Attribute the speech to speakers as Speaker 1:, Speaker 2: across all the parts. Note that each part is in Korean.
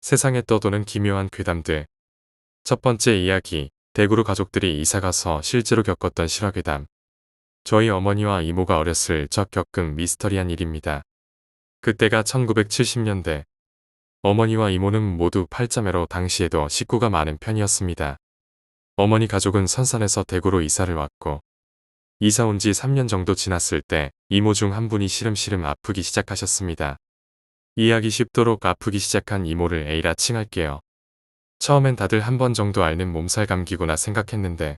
Speaker 1: 세상에 떠도는 기묘한 괴담들. 첫 번째 이야기, 대구로 가족들이 이사가서 실제로 겪었던 실화괴담. 저희 어머니와 이모가 어렸을 적 겪은 미스터리한 일입니다. 그때가 1970년대. 어머니와 이모는 모두 팔자매로 당시에도 식구가 많은 편이었습니다. 어머니 가족은 선산에서 대구로 이사를 왔고, 이사 온 지 3년 정도 지났을 때 이모 중 한 분이 시름시름 아프기 시작하셨습니다. 이해하기 쉽도록 아프기 시작한 이모를 A라 칭할게요. 처음엔 다들 한 번 정도 앓는 몸살 감기구나 생각했는데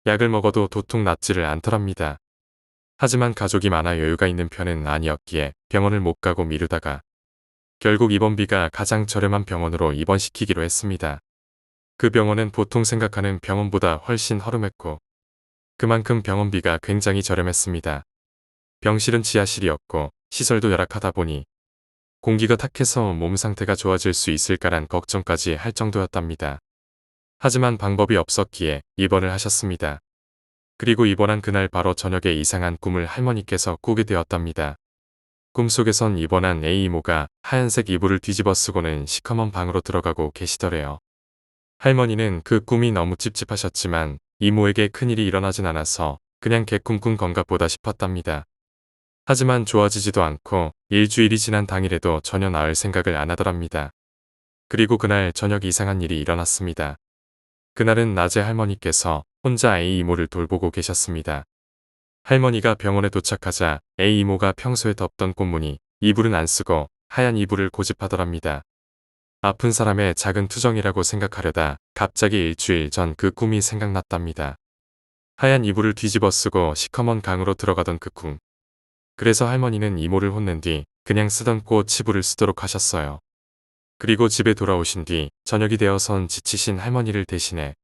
Speaker 1: 약을 먹어도 도통 낫지를 않더랍니다. 하지만 가족이 많아 여유가 있는 편은 아니었기에 병원을 못 가고 미루다가 결국 입원비가 가장 저렴한 병원으로 입원시키기로 했습니다. 그 병원은 보통 생각하는 병원보다 훨씬 허름했고 그만큼 병원비가 굉장히 저렴했습니다. 병실은 지하실이었고 시설도 열악하다 보니 공기가 탁해서 몸 상태가 좋아질 수 있을까란 걱정까지 할 정도였답니다. 하지만 방법이 없었기에 입원을 하셨습니다. 그리고 입원한 그날 바로 저녁에 이상한 꿈을 할머니께서 꾸게 되었답니다. 꿈속에선 입원한 A 이모가 하얀색 이불을 뒤집어 쓰고는 시커먼 방으로 들어가고 계시더래요. 할머니는 그 꿈이 너무 찝찝하셨지만 이모에게 큰일이 일어나진 않아서 그냥 개꿈 꾼 건가 보다 싶었답니다. 하지만 좋아지지도 않고 일주일이 지난 당일에도 전혀 나을 생각을 안 하더랍니다. 그리고 그날 저녁 이상한 일이 일어났습니다. 그날은 낮에 할머니께서 혼자 A 이모를 돌보고 계셨습니다. 할머니가 병원에 도착하자 A 이모가 평소에 덮던 꽃무늬 이불은 안 쓰고 하얀 이불을 고집하더랍니다. 아픈 사람의 작은 투정이라고 생각하려다 갑자기 일주일 전 그 꿈이 생각났답니다. 하얀 이불을 뒤집어 쓰고 시커먼 강으로 들어가던 그 꿈. 그래서 할머니는 이모를 혼낸 뒤 그냥 쓰던 꽃 이불을 쓰도록 하셨어요. 그리고 집에 돌아오신 뒤 저녁이 되어선 지치신 할머니를 대신해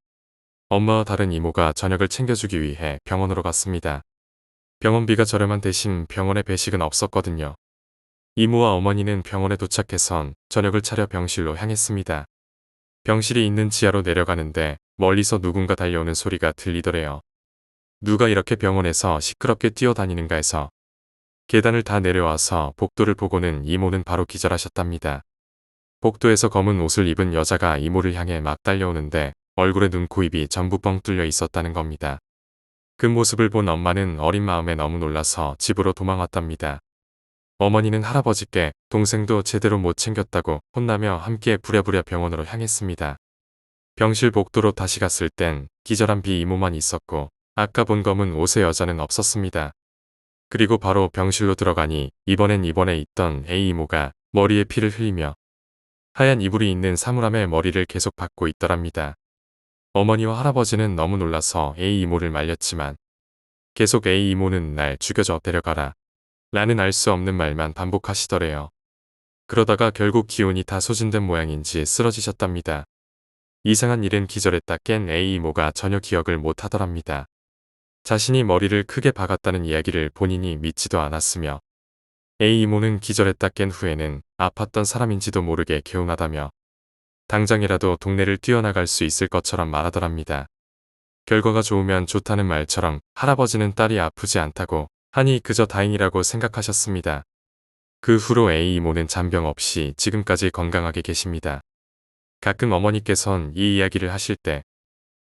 Speaker 1: 엄마와 다른 이모가 저녁을 챙겨주기 위해 병원으로 갔습니다. 병원비가 저렴한 대신 병원에 배식은 없었거든요. 이모와 어머니는 병원에 도착해선 저녁을 차려 병실로 향했습니다. 병실이 있는 지하로 내려가는데 멀리서 누군가 달려오는 소리가 들리더래요. 누가 이렇게 병원에서 시끄럽게 뛰어다니는가 해서 계단을 다 내려와서 복도를 보고는 이모는 바로 기절하셨답니다. 복도에서 검은 옷을 입은 여자가 이모를 향해 막 달려오는데 얼굴에 눈, 코, 입이 전부 뻥 뚫려 있었다는 겁니다. 그 모습을 본 엄마는 어린 마음에 너무 놀라서 집으로 도망왔답니다. 어머니는 할아버지께 동생도 제대로 못 챙겼다고 혼나며 함께 부랴부랴 병원으로 향했습니다. 병실 복도로 다시 갔을 땐 기절한 비 이모만 있었고 아까 본 검은 옷의 여자는 없었습니다. 그리고 바로 병실로 들어가니 이번에 있던 A 이모가 머리에 피를 흘리며 하얀 이불이 있는 사물함에 머리를 계속 박고 있더랍니다. 어머니와 할아버지는 너무 놀라서 A 이모를 말렸지만 계속 A 이모는 날 죽여줘 데려가라 라는 알 수 없는 말만 반복하시더래요. 그러다가 결국 기운이 다 소진된 모양인지 쓰러지셨답니다. 이상한 일은 기절했다 깬 A 이모가 전혀 기억을 못 하더랍니다. 자신이 머리를 크게 박았다는 이야기를 본인이 믿지도 않았으며 A 이모는 기절했다 깬 후에는 아팠던 사람인지도 모르게 개운하다며 당장이라도 동네를 뛰어나갈 수 있을 것처럼 말하더랍니다. 결과가 좋으면 좋다는 말처럼 할아버지는 딸이 아프지 않다고 하니 그저 다행이라고 생각하셨습니다. 그 후로 A 이모는 잔병 없이 지금까지 건강하게 계십니다. 가끔 어머니께선 이 이야기를 하실 때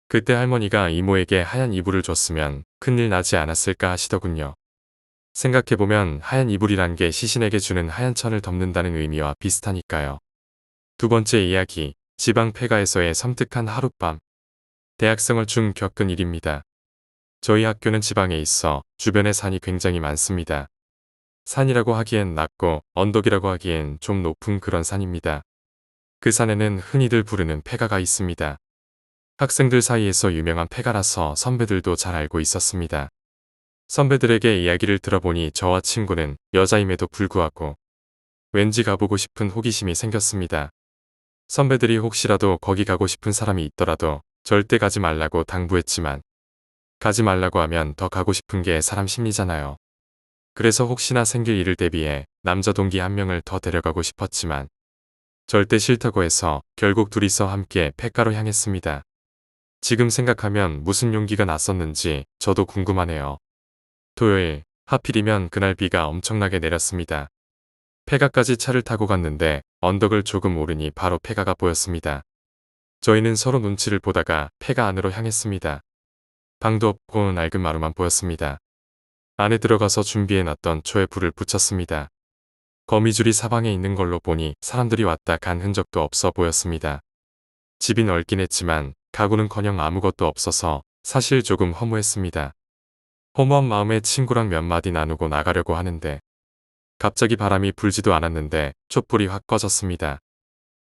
Speaker 1: 그때 할머니가 이모에게 하얀 이불을 줬으면 큰일 나지 않았을까 하시더군요. 생각해보면 하얀 이불이란 게 시신에게 주는 하얀 천을 덮는다는 의미와 비슷하니까요. 두 번째 이야기, 지방 폐가에서의 섬뜩한 하룻밤. 대학생활 중 겪은 일입니다. 저희 학교는 지방에 있어 주변에 산이 굉장히 많습니다. 산이라고 하기엔 낮고 언덕이라고 하기엔 좀 높은 그런 산입니다. 그 산에는 흔히들 부르는 폐가가 있습니다. 학생들 사이에서 유명한 폐가라서 선배들도 잘 알고 있었습니다. 선배들에게 이야기를 들어보니 저와 친구는 여자임에도 불구하고 왠지 가보고 싶은 호기심이 생겼습니다. 선배들이 혹시라도 거기 가고 싶은 사람이 있더라도 절대 가지 말라고 당부했지만 가지 말라고 하면 더 가고 싶은 게 사람 심리잖아요. 그래서 혹시나 생길 일을 대비해 남자 동기 한 명을 더 데려가고 싶었지만 절대 싫다고 해서 결국 둘이서 함께 폐가로 향했습니다. 지금 생각하면 무슨 용기가 났었는지 저도 궁금하네요. 토요일, 하필이면 그날 비가 엄청나게 내렸습니다. 폐가까지 차를 타고 갔는데 언덕을 조금 오르니 바로 폐가가 보였습니다. 저희는 서로 눈치를 보다가 폐가 안으로 향했습니다. 방도 없고 낡은 마루만 보였습니다. 안에 들어가서 준비해놨던 초에 불을 붙였습니다. 거미줄이 사방에 있는 걸로 보니 사람들이 왔다 간 흔적도 없어 보였습니다. 집이 넓긴 했지만 가구는커녕 아무것도 없어서 사실 조금 허무했습니다. 허무한 마음에 친구랑 몇 마디 나누고 나가려고 하는데 갑자기 바람이 불지도 않았는데 촛불이 확 꺼졌습니다.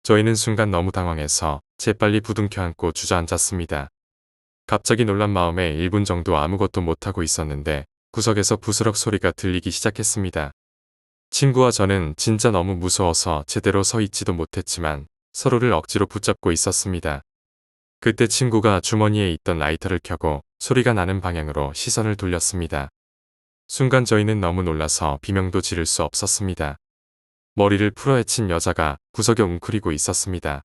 Speaker 1: 저희는 순간 너무 당황해서 재빨리 부둥켜 안고 주저앉았습니다. 갑자기 놀란 마음에 1분 정도 아무것도 못하고 있었는데 구석에서 부스럭 소리가 들리기 시작했습니다. 친구와 저는 진짜 너무 무서워서 제대로 서 있지도 못했지만 서로를 억지로 붙잡고 있었습니다. 그때 친구가 주머니에 있던 라이터를 켜고 소리가 나는 방향으로 시선을 돌렸습니다. 순간 저희는 너무 놀라서 비명도 지를 수 없었습니다. 머리를 풀어헤친 여자가 구석에 웅크리고 있었습니다.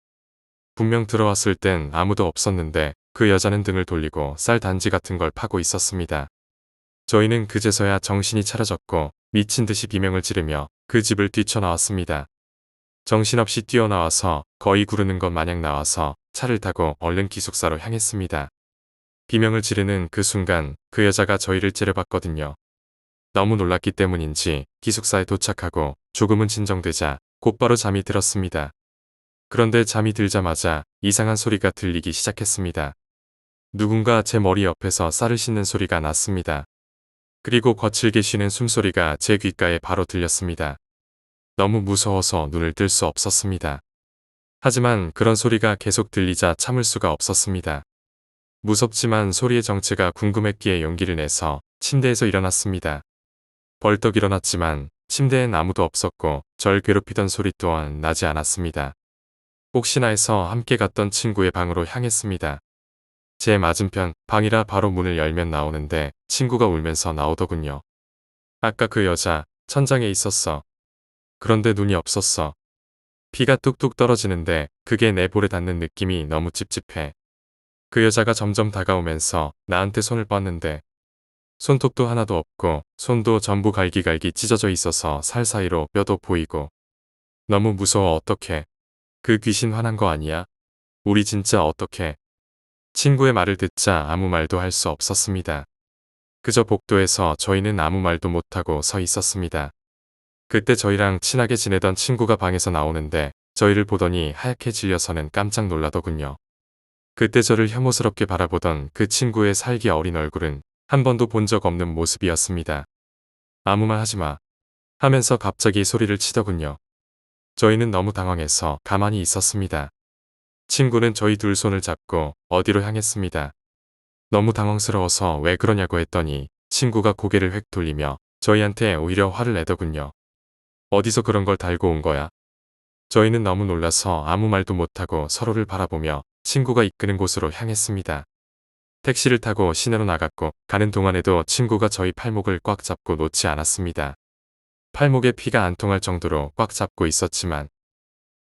Speaker 1: 분명 들어왔을 땐 아무도 없었는데 그 여자는 등을 돌리고 쌀 단지 같은 걸 파고 있었습니다. 저희는 그제서야 정신이 차려졌고 미친 듯이 비명을 지르며 그 집을 뛰쳐나왔습니다. 정신없이 뛰어나와서 거의 구르는 것 마냥 나와서 차를 타고 얼른 기숙사로 향했습니다. 비명을 지르는 그 순간 그 여자가 저희를 째려봤거든요. 너무 놀랐기 때문인지 기숙사에 도착하고 조금은 진정되자 곧바로 잠이 들었습니다. 그런데 잠이 들자마자 이상한 소리가 들리기 시작했습니다. 누군가 제 머리 옆에서 쌀을 씻는 소리가 났습니다. 그리고 거칠게 쉬는 숨소리가 제 귓가에 바로 들렸습니다. 너무 무서워서 눈을 뜰 수 없었습니다. 하지만 그런 소리가 계속 들리자 참을 수가 없었습니다. 무섭지만 소리의 정체가 궁금했기에 용기를 내서 침대에서 일어났습니다. 벌떡 일어났지만 침대엔 아무도 없었고 절 괴롭히던 소리 또한 나지 않았습니다. 혹시나 해서 함께 갔던 친구의 방으로 향했습니다. 제 맞은편 방이라 바로 문을 열면 나오는데 친구가 울면서 나오더군요. 아까 그 여자 천장에 있었어. 그런데 눈이 없었어. 비가 뚝뚝 떨어지는데 그게 내 볼에 닿는 느낌이 너무 찝찝해. 그 여자가 점점 다가오면서 나한테 손을 뻗는데 손톱도 하나도 없고 손도 전부 갈기갈기 찢어져 있어서 살 사이로 뼈도 보이고 너무 무서워. 어떡해. 그 귀신 화난 거 아니야? 우리 진짜 어떡해. 친구의 말을 듣자 아무 말도 할 수 없었습니다. 그저 복도에서 저희는 아무 말도 못하고 서 있었습니다. 그때 저희랑 친하게 지내던 친구가 방에서 나오는데 저희를 보더니 하얗게 질려서는 깜짝 놀라더군요. 그때 저를 혐오스럽게 바라보던 그 친구의 살기 어린 얼굴은 한 번도 본 적 없는 모습이었습니다. 아무 말 하지 마 하면서 갑자기 소리를 치더군요. 저희는 너무 당황해서 가만히 있었습니다. 친구는 저희 둘 손을 잡고 어디로 향했습니다. 너무 당황스러워서 왜 그러냐고 했더니 친구가 고개를 획 돌리며 저희한테 오히려 화를 내더군요. 어디서 그런 걸 달고 온 거야? 저희는 너무 놀라서 아무 말도 못하고 서로를 바라보며 친구가 이끄는 곳으로 향했습니다. 택시를 타고 시내로 나갔고 가는 동안에도 친구가 저희 팔목을 꽉 잡고 놓지 않았습니다. 팔목에 피가 안 통할 정도로 꽉 잡고 있었지만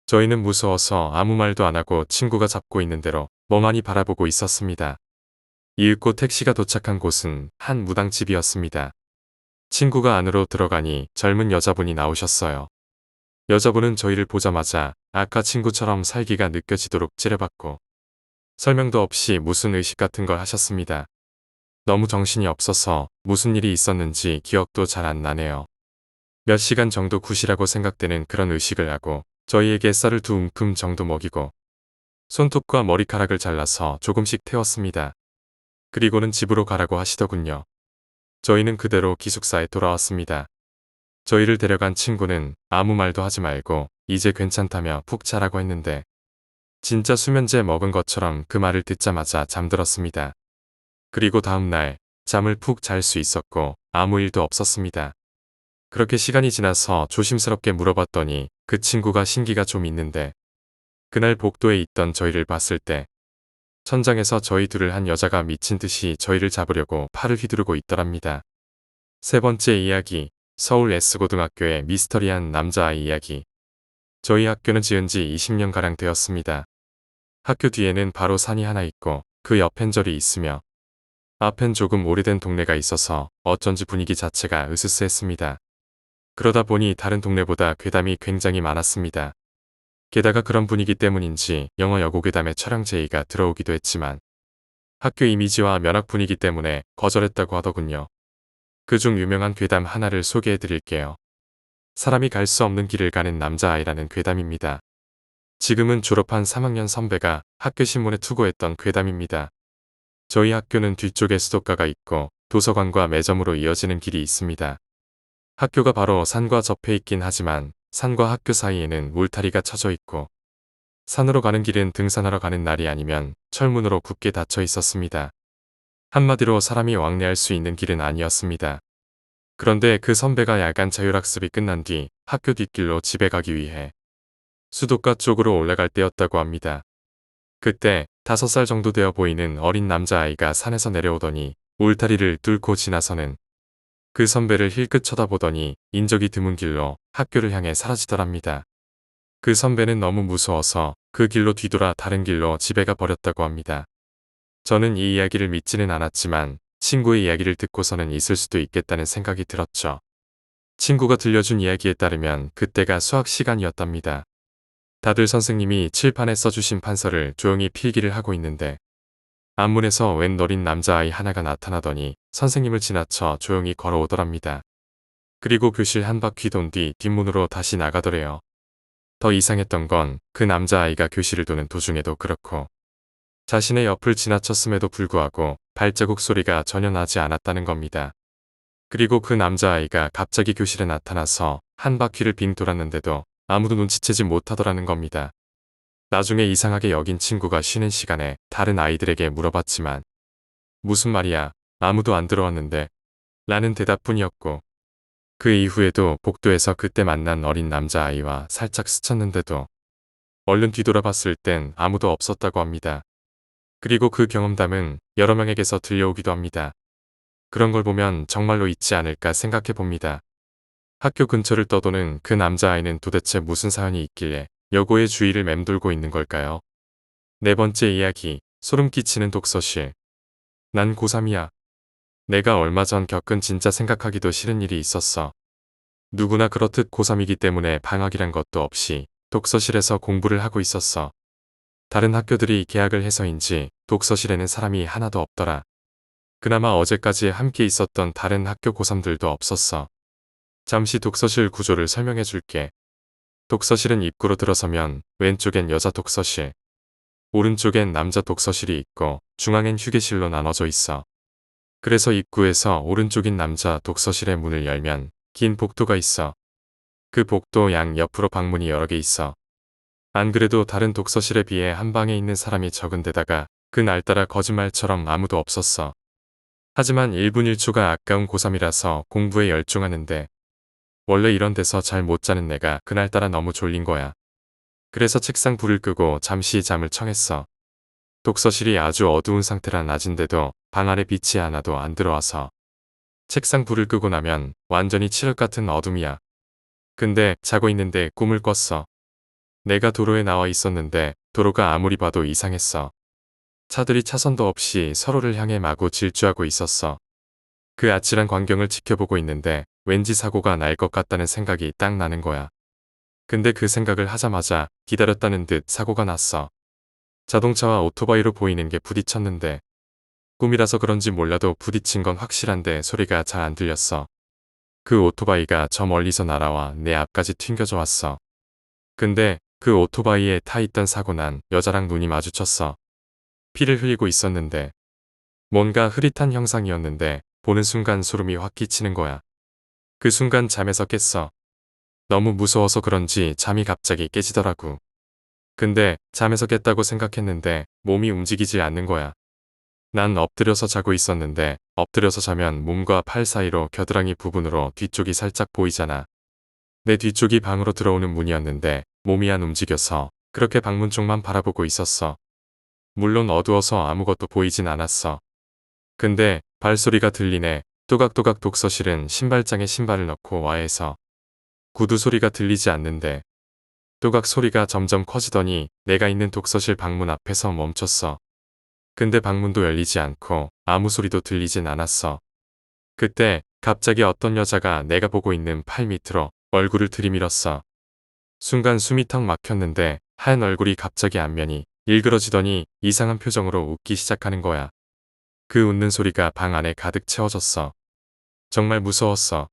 Speaker 1: 저희는 무서워서 아무 말도 안 하고 친구가 잡고 있는 대로 멍하니 바라보고 있었습니다. 이윽고 택시가 도착한 곳은 한 무당집이었습니다. 친구가 안으로 들어가니 젊은 여자분이 나오셨어요. 여자분은 저희를 보자마자 아까 친구처럼 살기가 느껴지도록 째려봤고 설명도 없이 무슨 의식 같은 걸 하셨습니다. 너무 정신이 없어서 무슨 일이 있었는지 기억도 잘 안 나네요. 몇 시간 정도 굿이라고 생각되는 그런 의식을 하고 저희에게 쌀을 2움큼 정도 먹이고 손톱과 머리카락을 잘라서 조금씩 태웠습니다. 그리고는 집으로 가라고 하시더군요. 저희는 그대로 기숙사에 돌아왔습니다. 저희를 데려간 친구는 아무 말도 하지 말고 이제 괜찮다며 푹 자라고 했는데 진짜 수면제 먹은 것처럼 그 말을 듣자마자 잠들었습니다. 그리고 다음 날 잠을 푹 잘 수 있었고 아무 일도 없었습니다. 그렇게 시간이 지나서 조심스럽게 물어봤더니 그 친구가 신기가 좀 있는데 그날 복도에 있던 저희를 봤을 때 천장에서 저희 둘을 한 여자가 미친 듯이 저희를 잡으려고 팔을 휘두르고 있더랍니다. 세 번째 이야기, 서울 S고등학교의 미스터리한 남자아이 이야기. 저희 학교는 지은 지 20년가량 되었습니다. 학교 뒤에는 바로 산이 하나 있고 그 옆엔 절이 있으며 앞엔 조금 오래된 동네가 있어서 어쩐지 분위기 자체가 으스스했습니다. 그러다 보니 다른 동네보다 괴담이 굉장히 많았습니다. 게다가 그런 분위기 때문인지 영어 여고괴담에 촬영 제의가 들어오기도 했지만 학교 이미지와 면학 분위기 때문에 거절했다고 하더군요. 그중 유명한 괴담 하나를 소개해 드릴게요. 사람이 갈 수 없는 길을 가는 남자아이라는 괴담입니다. 지금은 졸업한 3학년 선배가 학교 신문에 투고했던 괴담입니다. 저희 학교는 뒤쪽에 수도가가 있고 도서관과 매점으로 이어지는 길이 있습니다. 학교가 바로 산과 접해 있긴 하지만 산과 학교 사이에는 울타리가 쳐져 있고 산으로 가는 길은 등산하러 가는 날이 아니면 철문으로 굳게 닫혀 있었습니다. 한마디로 사람이 왕래할 수 있는 길은 아니었습니다. 그런데 그 선배가 야간 자율학습이 끝난 뒤 학교 뒷길로 집에 가기 위해 수도가 쪽으로 올라갈 때였다고 합니다. 그때 5살 정도 되어 보이는 어린 남자아이가 산에서 내려오더니 울타리를 뚫고 지나서는 그 선배를 힐끗 쳐다보더니 인적이 드문 길로 학교를 향해 사라지더랍니다. 그 선배는 너무 무서워서 그 길로 뒤돌아 다른 길로 집에 가 버렸다고 합니다. 저는 이 이야기를 믿지는 않았지만 친구의 이야기를 듣고서는 있을 수도 있겠다는 생각이 들었죠. 친구가 들려준 이야기에 따르면 그때가 수학 시간이었답니다. 다들 선생님이 칠판에 써주신 판서를 조용히 필기를 하고 있는데 앞문에서 웬 어린 남자아이 하나가 나타나더니 선생님을 지나쳐 조용히 걸어오더랍니다. 그리고 교실 한 바퀴 돈 뒤 뒷문으로 다시 나가더래요. 더 이상했던 건 그 남자아이가 교실을 도는 도중에도 그렇고 자신의 옆을 지나쳤음에도 불구하고 발자국 소리가 전혀 나지 않았다는 겁니다. 그리고 그 남자아이가 갑자기 교실에 나타나서 한 바퀴를 빙 돌았는데도 아무도 눈치채지 못하더라는 겁니다. 나중에 이상하게 여긴 친구가 쉬는 시간에 다른 아이들에게 물어봤지만 무슨 말이야, 아무도 안 들어왔는데 라는 대답뿐이었고 그 이후에도 복도에서 그때 만난 어린 남자아이와 살짝 스쳤는데도 얼른 뒤돌아봤을 땐 아무도 없었다고 합니다. 그리고 그 경험담은 여러 명에게서 들려오기도 합니다. 그런 걸 보면 정말로 있지 않을까 생각해 봅니다. 학교 근처를 떠도는 그 남자아이는 도대체 무슨 사연이 있길래 여고의 주위를 맴돌고 있는 걸까요? 네 번째 이야기, 소름 끼치는 독서실. 난 고3이야. 내가 얼마 전 겪은 진짜 생각하기도 싫은 일이 있었어. 누구나 그렇듯 고3이기 때문에 방학이란 것도 없이 독서실에서 공부를 하고 있었어. 다른 학교들이 개학을 해서인지 독서실에는 사람이 하나도 없더라. 그나마 어제까지 함께 있었던 다른 학교 고3들도 없었어. 잠시 독서실 구조를 설명해 줄게. 독서실은 입구로 들어서면 왼쪽엔 여자 독서실, 오른쪽엔 남자 독서실이 있고 중앙엔 휴게실로 나눠져 있어. 그래서 입구에서 오른쪽인 남자 독서실의 문을 열면 긴 복도가 있어. 그 복도 양 옆으로 방문이 여러 개 있어. 안 그래도 다른 독서실에 비해 한 방에 있는 사람이 적은 데다가 그날따라 거짓말처럼 아무도 없었어. 하지만 1분 1초가 아까운 고3이라서 공부에 열중하는데 원래 이런 데서 잘 못 자는 내가 그날따라 너무 졸린 거야. 그래서 책상 불을 끄고 잠시 잠을 청했어. 독서실이 아주 어두운 상태라 낮인데도 방 안에 빛이 하나도 안 들어와서 책상 불을 끄고 나면 완전히 칠흑 같은 어둠이야. 근데 자고 있는데 꿈을 꿨어. 내가 도로에 나와 있었는데 도로가 아무리 봐도 이상했어. 차들이 차선도 없이 서로를 향해 마구 질주하고 있었어. 그 아찔한 광경을 지켜보고 있는데 왠지 사고가 날 것 같다는 생각이 딱 나는 거야. 근데 그 생각을 하자마자 기다렸다는 듯 사고가 났어. 자동차와 오토바이로 보이는 게 부딪혔는데 꿈이라서 그런지 몰라도 부딪힌 건 확실한데 소리가 잘 안 들렸어. 그 오토바이가 저 멀리서 날아와 내 앞까지 튕겨져 왔어. 근데 그 오토바이에 타 있던 사고 난 여자랑 눈이 마주쳤어. 피를 흘리고 있었는데 뭔가 흐릿한 형상이었는데 보는 순간 소름이 확 끼치는 거야. 그 순간 잠에서 깼어. 너무 무서워서 그런지 잠이 갑자기 깨지더라고. 근데 잠에서 깼다고 생각했는데 몸이 움직이지 않는 거야. 난 엎드려서 자고 있었는데 엎드려서 자면 몸과 팔 사이로 겨드랑이 부분으로 뒤쪽이 살짝 보이잖아. 내 뒤쪽이 방으로 들어오는 문이었는데 몸이 안 움직여서 그렇게 방문 쪽만 바라보고 있었어. 물론 어두워서 아무것도 보이진 않았어. 근데 발소리가 들리네. 또각또각. 독서실은 신발장에 신발을 넣고 와 해서 구두 소리가 들리지 않는데 또각 소리가 점점 커지더니 내가 있는 독서실 방문 앞에서 멈췄어. 근데 방문도 열리지 않고 아무 소리도 들리진 않았어. 그때 갑자기 어떤 여자가 내가 보고 있는 팔 밑으로 얼굴을 들이밀었어. 순간 숨이 턱 막혔는데 하얀 얼굴이 갑자기 안면이 일그러지더니 이상한 표정으로 웃기 시작하는 거야. 그 웃는 소리가 방 안에 가득 채워졌어. 정말 무서웠어.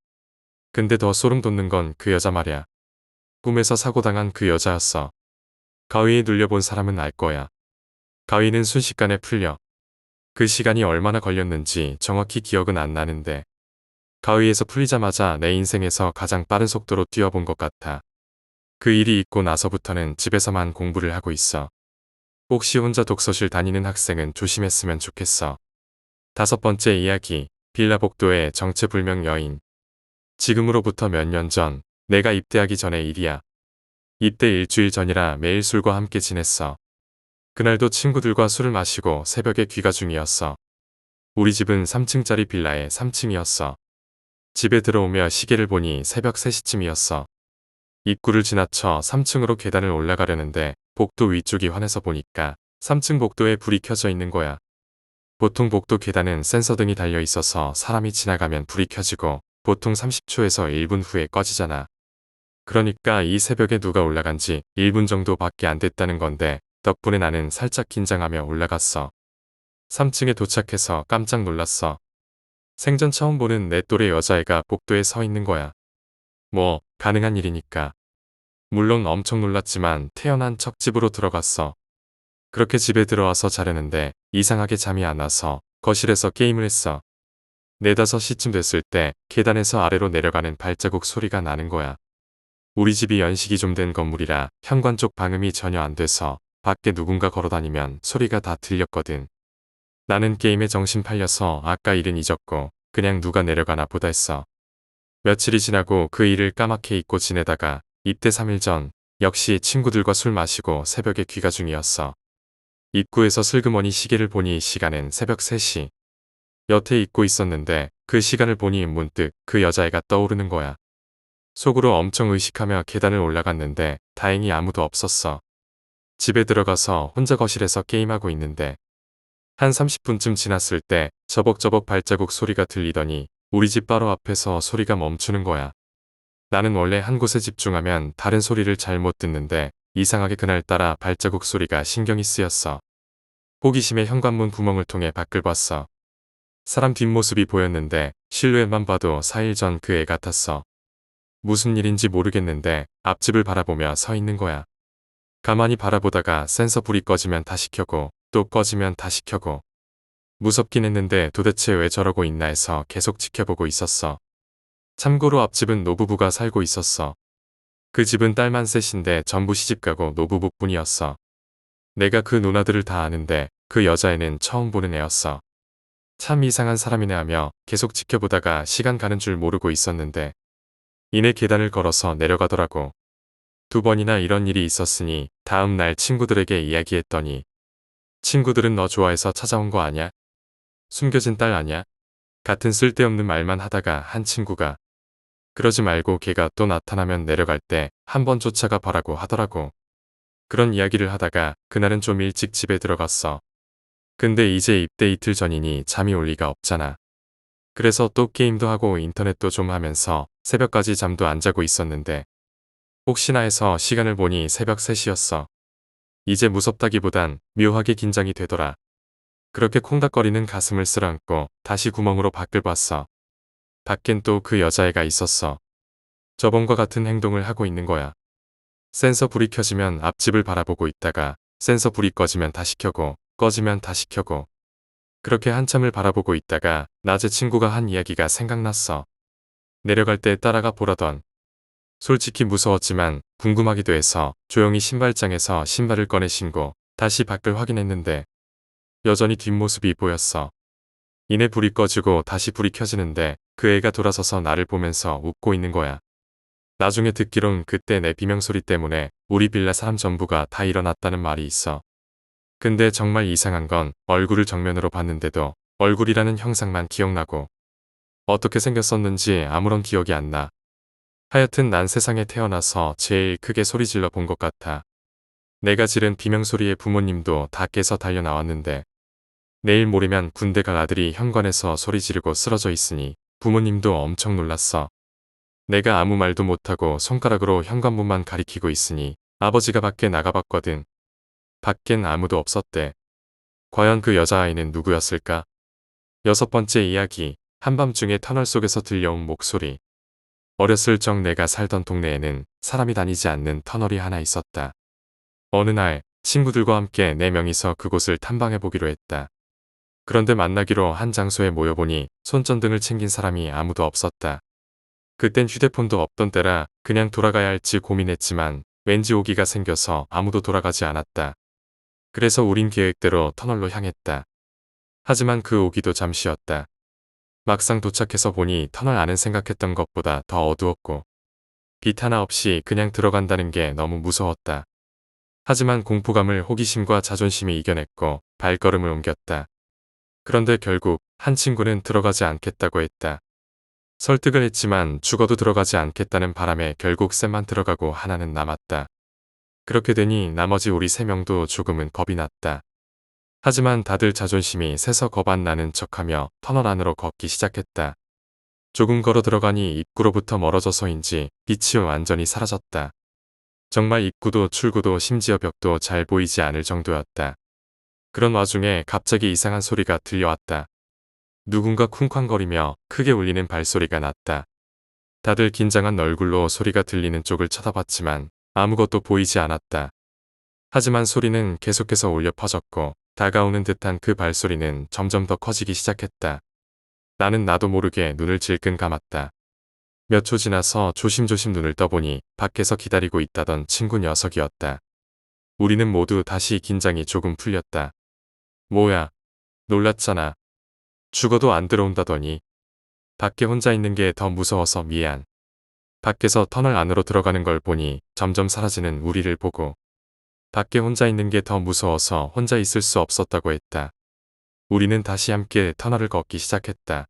Speaker 1: 근데 더 소름 돋는 건 그 여자 말이야. 꿈에서 사고당한 그 여자였어. 가위에 눌려본 사람은 알 거야. 가위는 순식간에 풀려. 그 시간이 얼마나 걸렸는지 정확히 기억은 안 나는데 가위에서 풀리자마자 내 인생에서 가장 빠른 속도로 뛰어본 것 같아. 그 일이 있고 나서부터는 집에서만 공부를 하고 있어. 혹시 혼자 독서실 다니는 학생은 조심했으면 좋겠어. 5번째 이야기, 빌라 복도의 정체불명 여인. 지금으로부터 몇 년 전, 내가 입대하기 전의 일이야. 입대 일주일 전이라 매일 술과 함께 지냈어. 그날도 친구들과 술을 마시고 새벽에 귀가 중이었어. 우리 집은 3층짜리 빌라의 3층이었어. 집에 들어오며 시계를 보니 새벽 3시쯤이었어. 입구를 지나쳐 3층으로 계단을 올라가려는데 복도 위쪽이 환해서 보니까 3층 복도에 불이 켜져 있는 거야. 보통 복도 계단은 센서등이 달려 있어서 사람이 지나가면 불이 켜지고 보통 30초에서 1분 후에 꺼지잖아. 그러니까 이 새벽에 누가 올라간 지 1분 정도밖에 안 됐다는 건데 덕분에 나는 살짝 긴장하며 올라갔어. 3층에 도착해서 깜짝 놀랐어. 생전 처음 보는 내 또래 여자애가 복도에 서 있는 거야. 뭐 가능한 일이니까. 물론 엄청 놀랐지만 태어난 척 집으로 들어갔어. 그렇게 집에 들어와서 자려는데 이상하게 잠이 안 와서 거실에서 게임을 했어. 4, 5시쯤 됐을 때 계단에서 아래로 내려가는 발자국 소리가 나는 거야. 우리 집이 연식이 좀 된 건물이라 현관 쪽 방음이 전혀 안 돼서 밖에 누군가 걸어다니면 소리가 다 들렸거든. 나는 게임에 정신 팔려서 아까 일은 잊었고 그냥 누가 내려가나 보다 했어. 며칠이 지나고 그 일을 까맣게 잊고 지내다가 입대 3일 전 역시 친구들과 술 마시고 새벽에 귀가 중이었어. 입구에서 슬그머니 시계를 보니 시간은 새벽 3시. 여태 잊고 있었는데 그 시간을 보니 문득 그 여자애가 떠오르는 거야. 속으로 엄청 의식하며 계단을 올라갔는데 다행히 아무도 없었어. 집에 들어가서 혼자 거실에서 게임하고 있는데 한 30분쯤 지났을 때 저벅저벅 발자국 소리가 들리더니 우리 집 바로 앞에서 소리가 멈추는 거야. 나는 원래 한 곳에 집중하면 다른 소리를 잘 못 듣는데 이상하게 그날따라 발자국 소리가 신경이 쓰였어. 호기심에 현관문 구멍을 통해 밖을 봤어. 사람 뒷모습이 보였는데 실루엣만 봐도 4일 전 그 애 같았어. 무슨 일인지 모르겠는데 앞집을 바라보며 서 있는 거야. 가만히 바라보다가 센서 불이 꺼지면 다시 켜고 또 꺼지면 다시 켜고. 무섭긴 했는데 도대체 왜 저러고 있나 해서 계속 지켜보고 있었어. 참고로 앞집은 노부부가 살고 있었어. 그 집은 딸만 셋인데 전부 시집가고 노부부뿐이었어. 내가 그 누나들을 다 아는데 그 여자애는 처음 보는 애였어. 참 이상한 사람이네 하며 계속 지켜보다가 시간 가는 줄 모르고 있었는데 이내 계단을 걸어서 내려가더라고. 2번이나 이런 일이 있었으니 다음 날 친구들에게 이야기했더니 친구들은 너 좋아해서 찾아온 거 아냐? 숨겨진 딸 아냐? 같은 쓸데없는 말만 하다가 한 친구가 그러지 말고 걔가 또 나타나면 내려갈 때 한 번 쫓아가 보라고 하더라고. 그런 이야기를 하다가 그날은 좀 일찍 집에 들어갔어. 근데 이제 입대 이틀 전이니 잠이 올 리가 없잖아. 그래서 또 게임도 하고 인터넷도 좀 하면서 새벽까지 잠도 안 자고 있었는데 혹시나 해서 시간을 보니 새벽 3시였어. 이제 무섭다기보단 묘하게 긴장이 되더라. 그렇게 콩닥거리는 가슴을 쓸어안고 다시 구멍으로 밖을 봤어. 밖엔 또 그 여자애가 있었어. 저번과 같은 행동을 하고 있는 거야. 센서 불이 켜지면 앞집을 바라보고 있다가 센서 불이 꺼지면 다시 켜고 꺼지면 다시 켜고. 그렇게 한참을 바라보고 있다가 낮에 친구가 한 이야기가 생각났어. 내려갈 때 따라가 보라던. 솔직히 무서웠지만 궁금하기도 해서 조용히 신발장에서 신발을 꺼내 신고 다시 밖을 확인했는데 여전히 뒷모습이 보였어. 이내 불이 꺼지고 다시 불이 켜지는데 그 애가 돌아서서 나를 보면서 웃고 있는 거야. 나중에 듣기론 그때 내 비명소리 때문에 우리 빌라 사람 전부가 다 일어났다는 말이 있어. 근데 정말 이상한 건 얼굴을 정면으로 봤는데도 얼굴이라는 형상만 기억나고 어떻게 생겼었는지 아무런 기억이 안 나. 하여튼 난 세상에 태어나서 제일 크게 소리 질러 본 것 같아. 내가 지른 비명소리에 부모님도 다 깨서 달려 나왔는데 내일 모레면 군대 갈 아들이 현관에서 소리 지르고 쓰러져 있으니 부모님도 엄청 놀랐어. 내가 아무 말도 못하고 손가락으로 현관문만 가리키고 있으니 아버지가 밖에 나가봤거든. 밖엔 아무도 없었대. 과연 그 여자아이는 누구였을까? 여섯 번째 이야기. 한밤중에 터널 속에서 들려온 목소리. 어렸을 적 내가 살던 동네에는 사람이 다니지 않는 터널이 하나 있었다. 어느 날 친구들과 함께 네 명이서 그곳을 탐방해보기로 했다. 그런데 만나기로 한 장소에 모여보니 손전등을 챙긴 사람이 아무도 없었다. 그땐 휴대폰도 없던 때라 그냥 돌아가야 할지 고민했지만 왠지 오기가 생겨서 아무도 돌아가지 않았다. 그래서 우린 계획대로 터널로 향했다. 하지만 그 오기도 잠시였다. 막상 도착해서 보니 터널 안은 생각했던 것보다 더 어두웠고 빛 하나 없이 그냥 들어간다는 게 너무 무서웠다. 하지만 공포감을 호기심과 자존심이 이겨냈고 발걸음을 옮겼다. 그런데 결국 한 친구는 들어가지 않겠다고 했다. 설득을 했지만 죽어도 들어가지 않겠다는 바람에 결국 쌤만 들어가고 하나는 남았다. 그렇게 되니 나머지 우리 세 명도 조금은 겁이 났다. 하지만 다들 자존심이 세서 겁 안 나는 척하며 터널 안으로 걷기 시작했다. 조금 걸어 들어가니 입구로부터 멀어져서인지 빛이 완전히 사라졌다. 정말 입구도 출구도 심지어 벽도 잘 보이지 않을 정도였다. 그런 와중에 갑자기 이상한 소리가 들려왔다. 누군가 쿵쾅거리며 크게 울리는 발소리가 났다. 다들 긴장한 얼굴로 소리가 들리는 쪽을 쳐다봤지만 아무것도 보이지 않았다. 하지만 소리는 계속해서 울려 퍼졌고 다가오는 듯한 그 발소리는 점점 더 커지기 시작했다. 나는 나도 모르게 눈을 질끈 감았다. 몇 초 지나서 조심조심 눈을 떠보니 밖에서 기다리고 있다던 친구 녀석이었다. 우리는 모두 다시 긴장이 조금 풀렸다. 뭐야? 놀랐잖아. 죽어도 안 들어온다더니. 밖에 혼자 있는 게 더 무서워서 미안. 밖에서 터널 안으로 들어가는 걸 보니 점점 사라지는 우리를 보고 밖에 혼자 있는 게 더 무서워서 혼자 있을 수 없었다고 했다. 우리는 다시 함께 터널을 걷기 시작했다.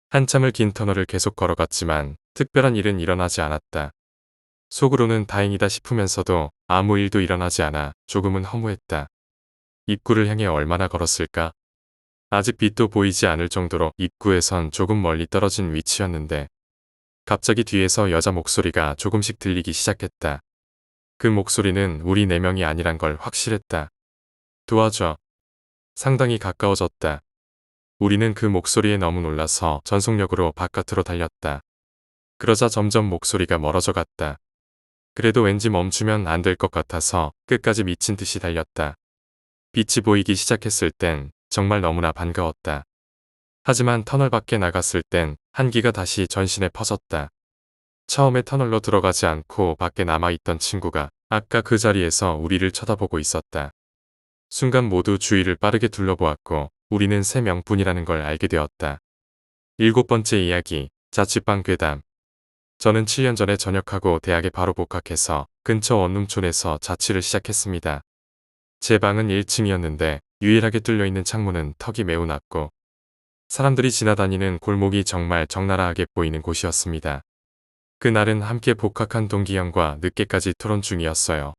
Speaker 1: 한참을 긴 터널을 계속 걸어갔지만 특별한 일은 일어나지 않았다. 속으로는 다행이다 싶으면서도 아무 일도 일어나지 않아 조금은 허무했다. 입구를 향해 얼마나 걸었을까? 아직 빛도 보이지 않을 정도로 입구에선 조금 멀리 떨어진 위치였는데 갑자기 뒤에서 여자 목소리가 조금씩 들리기 시작했다. 그 목소리는 우리 네 명이 아니란 걸 확실했다. 도와줘. 상당히 가까워졌다. 우리는 그 목소리에 너무 놀라서 전속력으로 바깥으로 달렸다. 그러자 점점 목소리가 멀어져 갔다. 그래도 왠지 멈추면 안 될 것 같아서 끝까지 미친 듯이 달렸다. 빛이 보이기 시작했을 땐 정말 너무나 반가웠다. 하지만 터널 밖에 나갔을 땐 한기가 다시 전신에 퍼졌다. 처음에 터널로 들어가지 않고 밖에 남아있던 친구가 아까 그 자리에서 우리를 쳐다보고 있었다. 순간 모두 주위를 빠르게 둘러보았고 우리는 세 명뿐이라는 걸 알게 되었다. 일곱 번째 이야기. 자취방 괴담. 저는 7년 전에 전역하고 대학에 바로 복학해서 근처 원룸촌에서 자취를 시작했습니다. 제 방은 1층이었는데 유일하게 뚫려있는 창문은 턱이 매우 낮고 사람들이 지나다니는 골목이 정말 적나라하게 보이는 곳이었습니다. 그날은 함께 복학한 동기 형과 늦게까지 토론 중이었어요.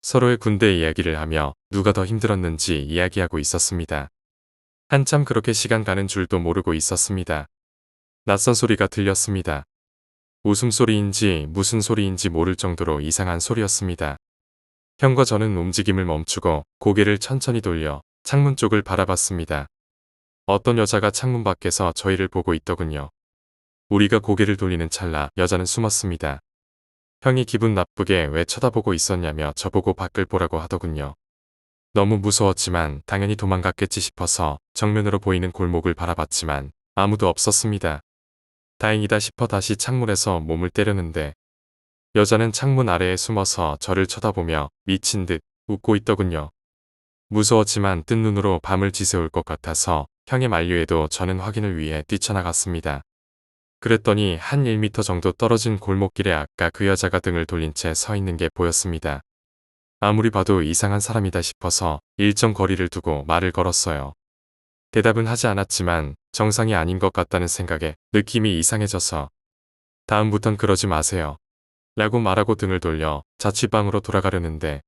Speaker 1: 서로의 군대 이야기를 하며 누가 더 힘들었는지 이야기하고 있었습니다. 한참 그렇게 시간 가는 줄도 모르고 있었습니다. 낯선 소리가 들렸습니다. 웃음소리인지 무슨 소리인지 모를 정도로 이상한 소리였습니다. 형과 저는 움직임을 멈추고 고개를 천천히 돌려 창문 쪽을 바라봤습니다. 어떤 여자가 창문 밖에서 저희를 보고 있더군요. 우리가 고개를 돌리는 찰나 여자는 숨었습니다. 형이 기분 나쁘게 왜 쳐다보고 있었냐며 저보고 밖을 보라고 하더군요. 너무 무서웠지만 당연히 도망갔겠지 싶어서 정면으로 보이는 골목을 바라봤지만 아무도 없었습니다. 다행이다 싶어 다시 창문에서 몸을 때렸는데 여자는 창문 아래에 숨어서 저를 쳐다보며 미친 듯 웃고 있더군요. 무서웠지만 뜬 눈으로 밤을 지새울 것 같아서 형의 만류에도 저는 확인을 위해 뛰쳐나갔습니다. 그랬더니 한 1m 정도 떨어진 골목길에 아까 그 여자가 등을 돌린 채 서 있는 게 보였습니다. 아무리 봐도 이상한 사람이다 싶어서 일정 거리를 두고 말을 걸었어요. 대답은 하지 않았지만 정상이 아닌 것 같다는 생각에 느낌이 이상해져서 다음부턴 그러지 마세요. 라고 말하고 등을 돌려 자취방으로 돌아가려는데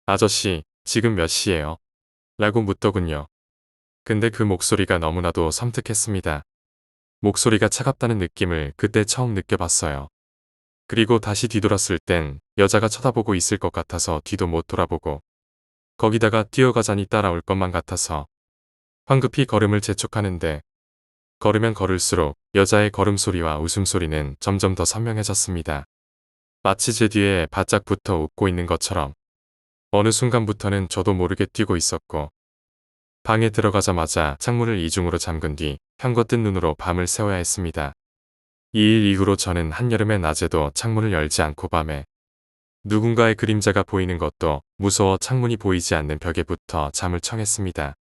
Speaker 1: 아저씨, 지금 몇 시예요? 라고 묻더군요. 근데 그 목소리가 너무나도 섬뜩했습니다. 목소리가 차갑다는 느낌을 그때 처음 느껴봤어요. 그리고 다시 뒤돌았을 땐 여자가 쳐다보고 있을 것 같아서 뒤도 못 돌아보고 거기다가 뛰어가자니 따라올 것만 같아서 황급히 걸음을 재촉하는데 걸으면 걸을수록 여자의 걸음소리와 웃음소리는 점점 더 선명해졌습니다. 마치 제 뒤에 바짝 붙어 웃고 있는 것처럼 어느 순간부터는 저도 모르게 뛰고 있었고 방에 들어가자마자 창문을 이중으로 잠근 뒤 형거뜬 눈으로 밤을 새워야 했습니다. 이 일 이후로 저는 한여름의 낮에도 창문을 열지 않고 밤에 누군가의 그림자가 보이는 것도 무서워 창문이 보이지 않는 벽에 붙어 잠을 청했습니다.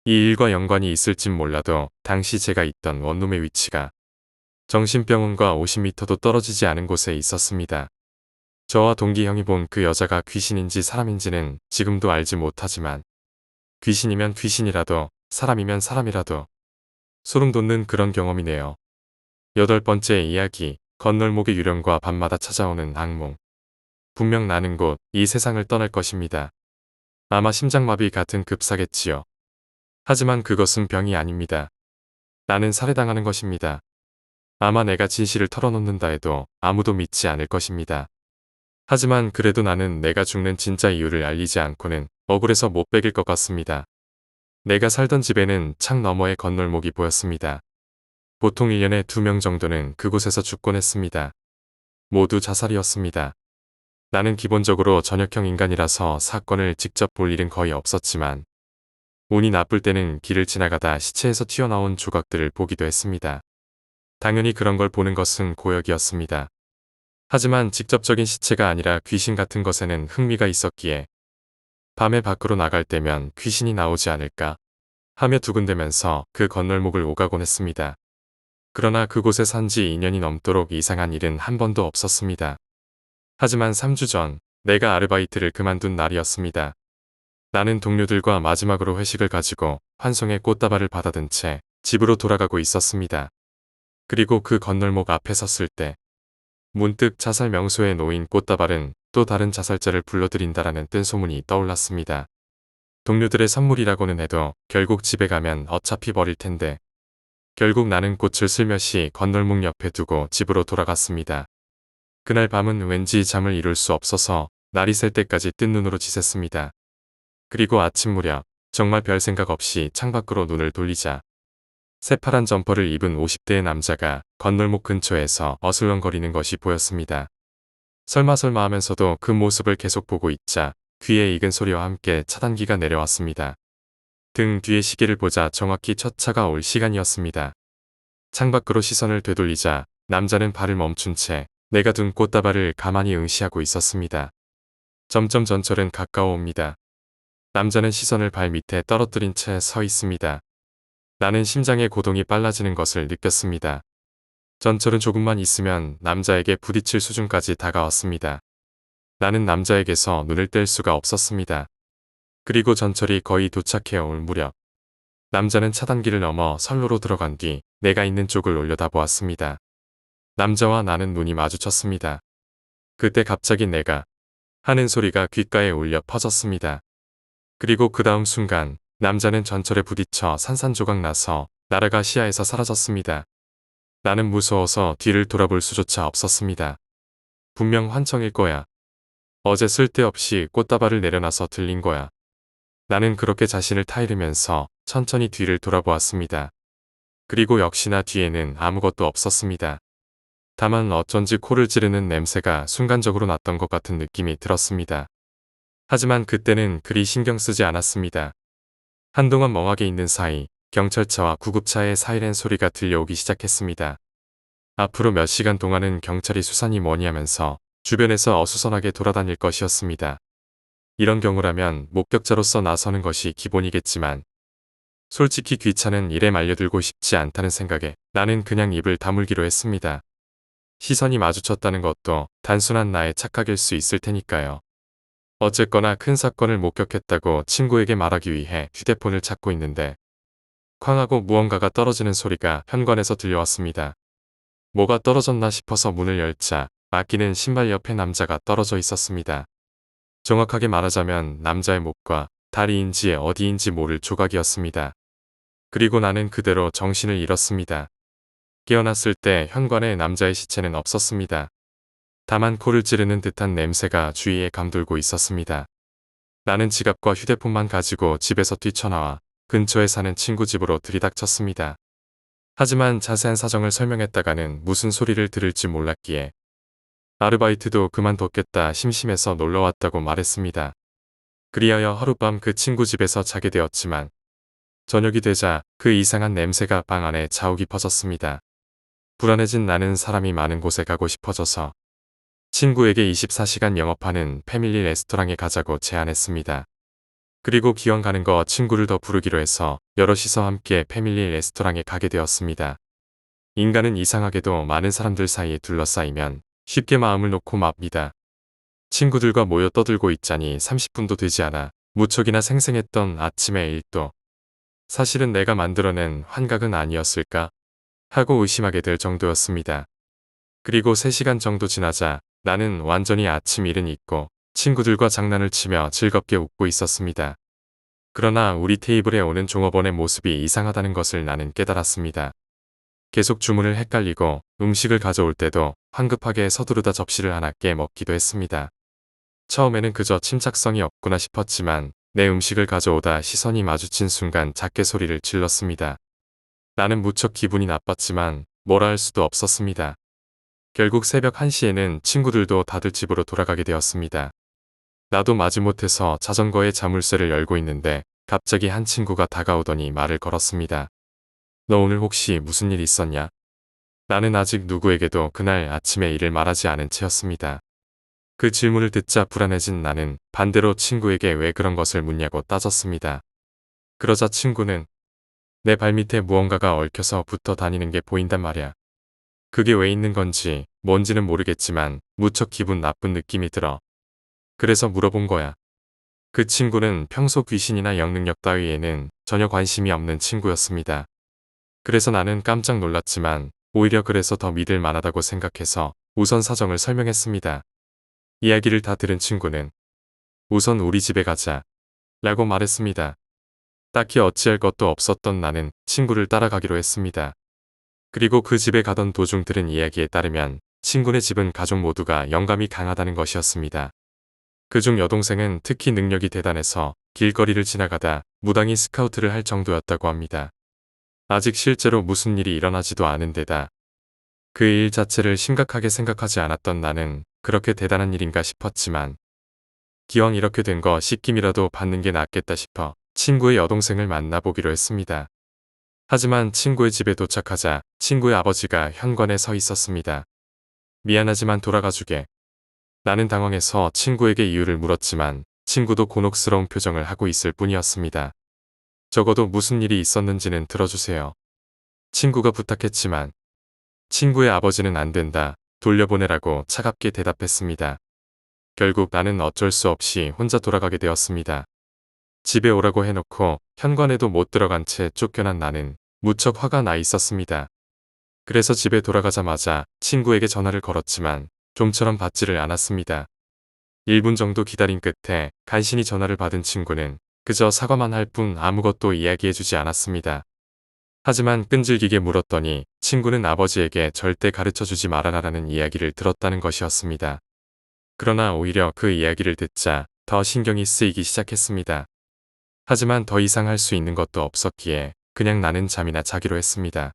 Speaker 1: 이 일과 연관이 있을진 몰라도 당시 제가 있던 원룸의 위치가 정신병원과 50m도 떨어지지 않은 곳에 있었습니다. 저와 동기 형이 본 그 여자가 귀신인지 사람인지는 지금도 알지 못하지만 귀신이면 귀신이라도 사람이면 사람이라도 소름 돋는 그런 경험이네요. 8번째 이야기, 건널목의 유령과 밤마다 찾아오는 악몽. 분명 나는 곧 이 세상을 떠날 것입니다. 아마 심장마비 같은 급사겠지요. 하지만 그것은 병이 아닙니다. 나는 살해당하는 것입니다. 아마 내가 진실을 털어놓는다 해도 아무도 믿지 않을 것입니다. 하지만 그래도 나는 내가 죽는 진짜 이유를 알리지 않고는 억울해서 못 베길 것 같습니다. 내가 살던 집에는 창 너머에 건널목이 보였습니다. 보통 1년에 2명 정도는 그곳에서 죽곤 했습니다. 모두 자살이었습니다. 나는 기본적으로 전역형 인간이라서 사건을 직접 볼 일은 거의 없었지만 운이 나쁠 때는 길을 지나가다 시체에서 튀어나온 조각들을 보기도 했습니다. 당연히 그런 걸 보는 것은 고역이었습니다. 하지만 직접적인 시체가 아니라 귀신 같은 것에는 흥미가 있었기에 밤에 밖으로 나갈 때면 귀신이 나오지 않을까 하며 두근대면서 그 건널목을 오가곤 했습니다. 그러나 그곳에 산 지 2년이 넘도록 이상한 일은 한 번도 없었습니다. 하지만 3주 전 내가 아르바이트를 그만둔 날이었습니다. 나는 동료들과 마지막으로 회식을 가지고 환송의 꽃다발을 받아든 채 집으로 돌아가고 있었습니다. 그리고 그 건널목 앞에 섰을 때 문득 자살 명소에 놓인 꽃다발은 또 다른 자살자를 불러들인다라는 뜬소문이 떠올랐습니다. 동료들의 선물이라고는 해도 결국 집에 가면 어차피 버릴 텐데 결국 나는 꽃을 슬며시 건널목 옆에 두고 집으로 돌아갔습니다. 그날 밤은 왠지 잠을 이룰 수 없어서 날이 셀 때까지 뜬 눈으로 지샜습니다. 그리고 아침 무렵 정말 별 생각 없이 창밖으로 눈을 돌리자 새파란 점퍼를 입은 50대의 남자가 건널목 근처에서 어슬렁거리는 것이 보였습니다. 설마 하면서도 그 모습을 계속 보고 있자 귀에 익은 소리와 함께 차단기가 내려왔습니다. 등 뒤에 시계를 보자 정확히 첫 차가 올 시간이었습니다. 창밖으로 시선을 되돌리자 남자는 발을 멈춘 채 내가 둔 꽃다발을 가만히 응시하고 있었습니다. 점점 전철은 가까워옵니다. 남자는 시선을 발 밑에 떨어뜨린 채 서 있습니다. 나는 심장의 고동이 빨라지는 것을 느꼈습니다. 전철은 조금만 있으면 남자에게 부딪힐 수준까지 다가왔습니다. 나는 남자에게서 눈을 뗄 수가 없었습니다. 그리고 전철이 거의 도착해 올 무렵 남자는 차단기를 넘어 선로로 들어간 뒤 내가 있는 쪽을 올려다보았습니다. 남자와 나는 눈이 마주쳤습니다. 그때 갑자기 내가 하는 소리가 귓가에 울려 퍼졌습니다. 그리고 그 다음 순간 남자는 전철에 부딪혀 산산조각 나서 날아가 시야에서 사라졌습니다. 나는 무서워서 뒤를 돌아볼 수조차 없었습니다. 분명 환청일 거야. 어제 쓸데없이 꽃다발을 내려놔서 들린 거야. 나는 그렇게 자신을 타이르면서 천천히 뒤를 돌아보았습니다. 그리고 역시나 뒤에는 아무것도 없었습니다. 다만 어쩐지 코를 찌르는 냄새가 순간적으로 났던 것 같은 느낌이 들었습니다. 하지만 그때는 그리 신경 쓰지 않았습니다. 한동안 멍하게 있는 사이 경찰차와 구급차의 사이렌 소리가 들려오기 시작했습니다. 앞으로 몇 시간 동안은 경찰이 수사니 뭐니 하면서 주변에서 어수선하게 돌아다닐 것이었습니다. 이런 경우라면 목격자로서 나서는 것이 기본이겠지만 솔직히 귀찮은 일에 말려들고 싶지 않다는 생각에 나는 그냥 입을 다물기로 했습니다. 시선이 마주쳤다는 것도 단순한 나의 착각일 수 있을 테니까요. 어쨌거나 큰 사건을 목격했다고 친구에게 말하기 위해 휴대폰을 찾고 있는데 쾅 하고 무언가가 떨어지는 소리가 현관에서 들려왔습니다. 뭐가 떨어졌나 싶어서 문을 열자 아끼는 신발 옆에 남자가 떨어져 있었습니다. 정확하게 말하자면 남자의 목과 다리인지 어디인지 모를 조각이었습니다. 그리고 나는 그대로 정신을 잃었습니다. 깨어났을 때 현관에 남자의 시체는 없었습니다. 다만 코를 찌르는 듯한 냄새가 주위에 감돌고 있었습니다. 나는 지갑과 휴대폰만 가지고 집에서 뛰쳐나와 근처에 사는 친구 집으로 들이닥쳤습니다. 하지만 자세한 사정을 설명했다가는 무슨 소리를 들을지 몰랐기에 아르바이트도 그만뒀겠다 심심해서 놀러왔다고 말했습니다. 그리하여 하룻밤 그 친구 집에서 자게 되었지만 저녁이 되자 그 이상한 냄새가 방 안에 자욱이 퍼졌습니다. 불안해진 나는 사람이 많은 곳에 가고 싶어져서 친구에게 24시간 영업하는 패밀리 레스토랑에 가자고 제안했습니다. 그리고 기왕 가는 거 친구를 더 부르기로 해서 여럿이서 함께 패밀리 레스토랑에 가게 되었습니다. 인간은 이상하게도 많은 사람들 사이에 둘러싸이면 쉽게 마음을 놓고 맙니다. 친구들과 모여 떠들고 있자니 30분도 되지 않아 무척이나 생생했던 아침의 일도 사실은 내가 만들어낸 환각은 아니었을까 하고 의심하게 될 정도였습니다. 그리고 3시간 정도 지나자 나는 완전히 아침 일은 잊고 친구들과 장난을 치며 즐겁게 웃고 있었습니다. 그러나 우리 테이블에 오는 종업원의 모습이 이상하다는 것을 나는 깨달았습니다. 계속 주문을 헷갈리고 음식을 가져올 때도 황급하게 서두르다 접시를 하나 깨먹기도 했습니다. 처음에는 그저 침착성이 없구나 싶었지만 내 음식을 가져오다 시선이 마주친 순간 작게 소리를 질렀습니다. 나는 무척 기분이 나빴지만 뭐라 할 수도 없었습니다. 결국 새벽 1시에는 친구들도 다들 집으로 돌아가게 되었습니다. 나도 마지못해서 자전거의 자물쇠를 열고 있는데 갑자기 한 친구가 다가오더니 말을 걸었습니다. 너 오늘 혹시 무슨 일 있었냐? 나는 아직 누구에게도 그날 아침의 일을 말하지 않은 채였습니다. 그 질문을 듣자 불안해진 나는 반대로 친구에게 왜 그런 것을 묻냐고 따졌습니다. 그러자 친구는 내 발밑에 무언가가 얽혀서 붙어 다니는 게 보인단 말이야. 그게 왜 있는 건지 뭔지는 모르겠지만 무척 기분 나쁜 느낌이 들어. 그래서 물어본 거야. 그 친구는 평소 귀신이나 영능력 따위에는 전혀 관심이 없는 친구였습니다. 그래서 나는 깜짝 놀랐지만 오히려 그래서 더 믿을 만하다고 생각해서 우선 사정을 설명했습니다. 이야기를 다 들은 친구는 우선 우리 집에 가자 라고 말했습니다. 딱히 어찌할 것도 없었던 나는 친구를 따라가기로 했습니다. 그리고 그 집에 가던 도중 들은 이야기에 따르면 친구네 집은 가족 모두가 영감이 강하다는 것이었습니다. 그중 여동생은 특히 능력이 대단해서 길거리를 지나가다 무당이 스카우트를 할 정도였다고 합니다. 아직 실제로 무슨 일이 일어나지도 않은 데다 그 일 자체를 심각하게 생각하지 않았던 나는 그렇게 대단한 일인가 싶었지만 기왕 이렇게 된 거 씻김이라도 받는 게 낫겠다 싶어 친구의 여동생을 만나보기로 했습니다. 하지만 친구의 집에 도착하자 친구의 아버지가 현관에 서 있었습니다. 미안하지만 돌아가주게. 나는 당황해서 친구에게 이유를 물었지만 친구도 곤혹스러운 표정을 하고 있을 뿐이었습니다. 적어도 무슨 일이 있었는지는 들어주세요. 친구가 부탁했지만 친구의 아버지는 안 된다, 돌려보내라고 차갑게 대답했습니다. 결국 나는 어쩔 수 없이 혼자 돌아가게 되었습니다. 집에 오라고 해놓고 현관에도 못 들어간 채 쫓겨난 나는 무척 화가 나 있었습니다. 그래서 집에 돌아가자마자 친구에게 전화를 걸었지만 좀처럼 받지를 않았습니다. 1분 정도 기다린 끝에 간신히 전화를 받은 친구는 그저 사과만 할 뿐 아무것도 이야기해주지 않았습니다. 하지만 끈질기게 물었더니 친구는 아버지에게 절대 가르쳐주지 말아라라는 이야기를 들었다는 것이었습니다. 그러나 오히려 그 이야기를 듣자 더 신경이 쓰이기 시작했습니다. 하지만 더 이상 할 수 있는 것도 없었기에 그냥 나는 잠이나 자기로 했습니다.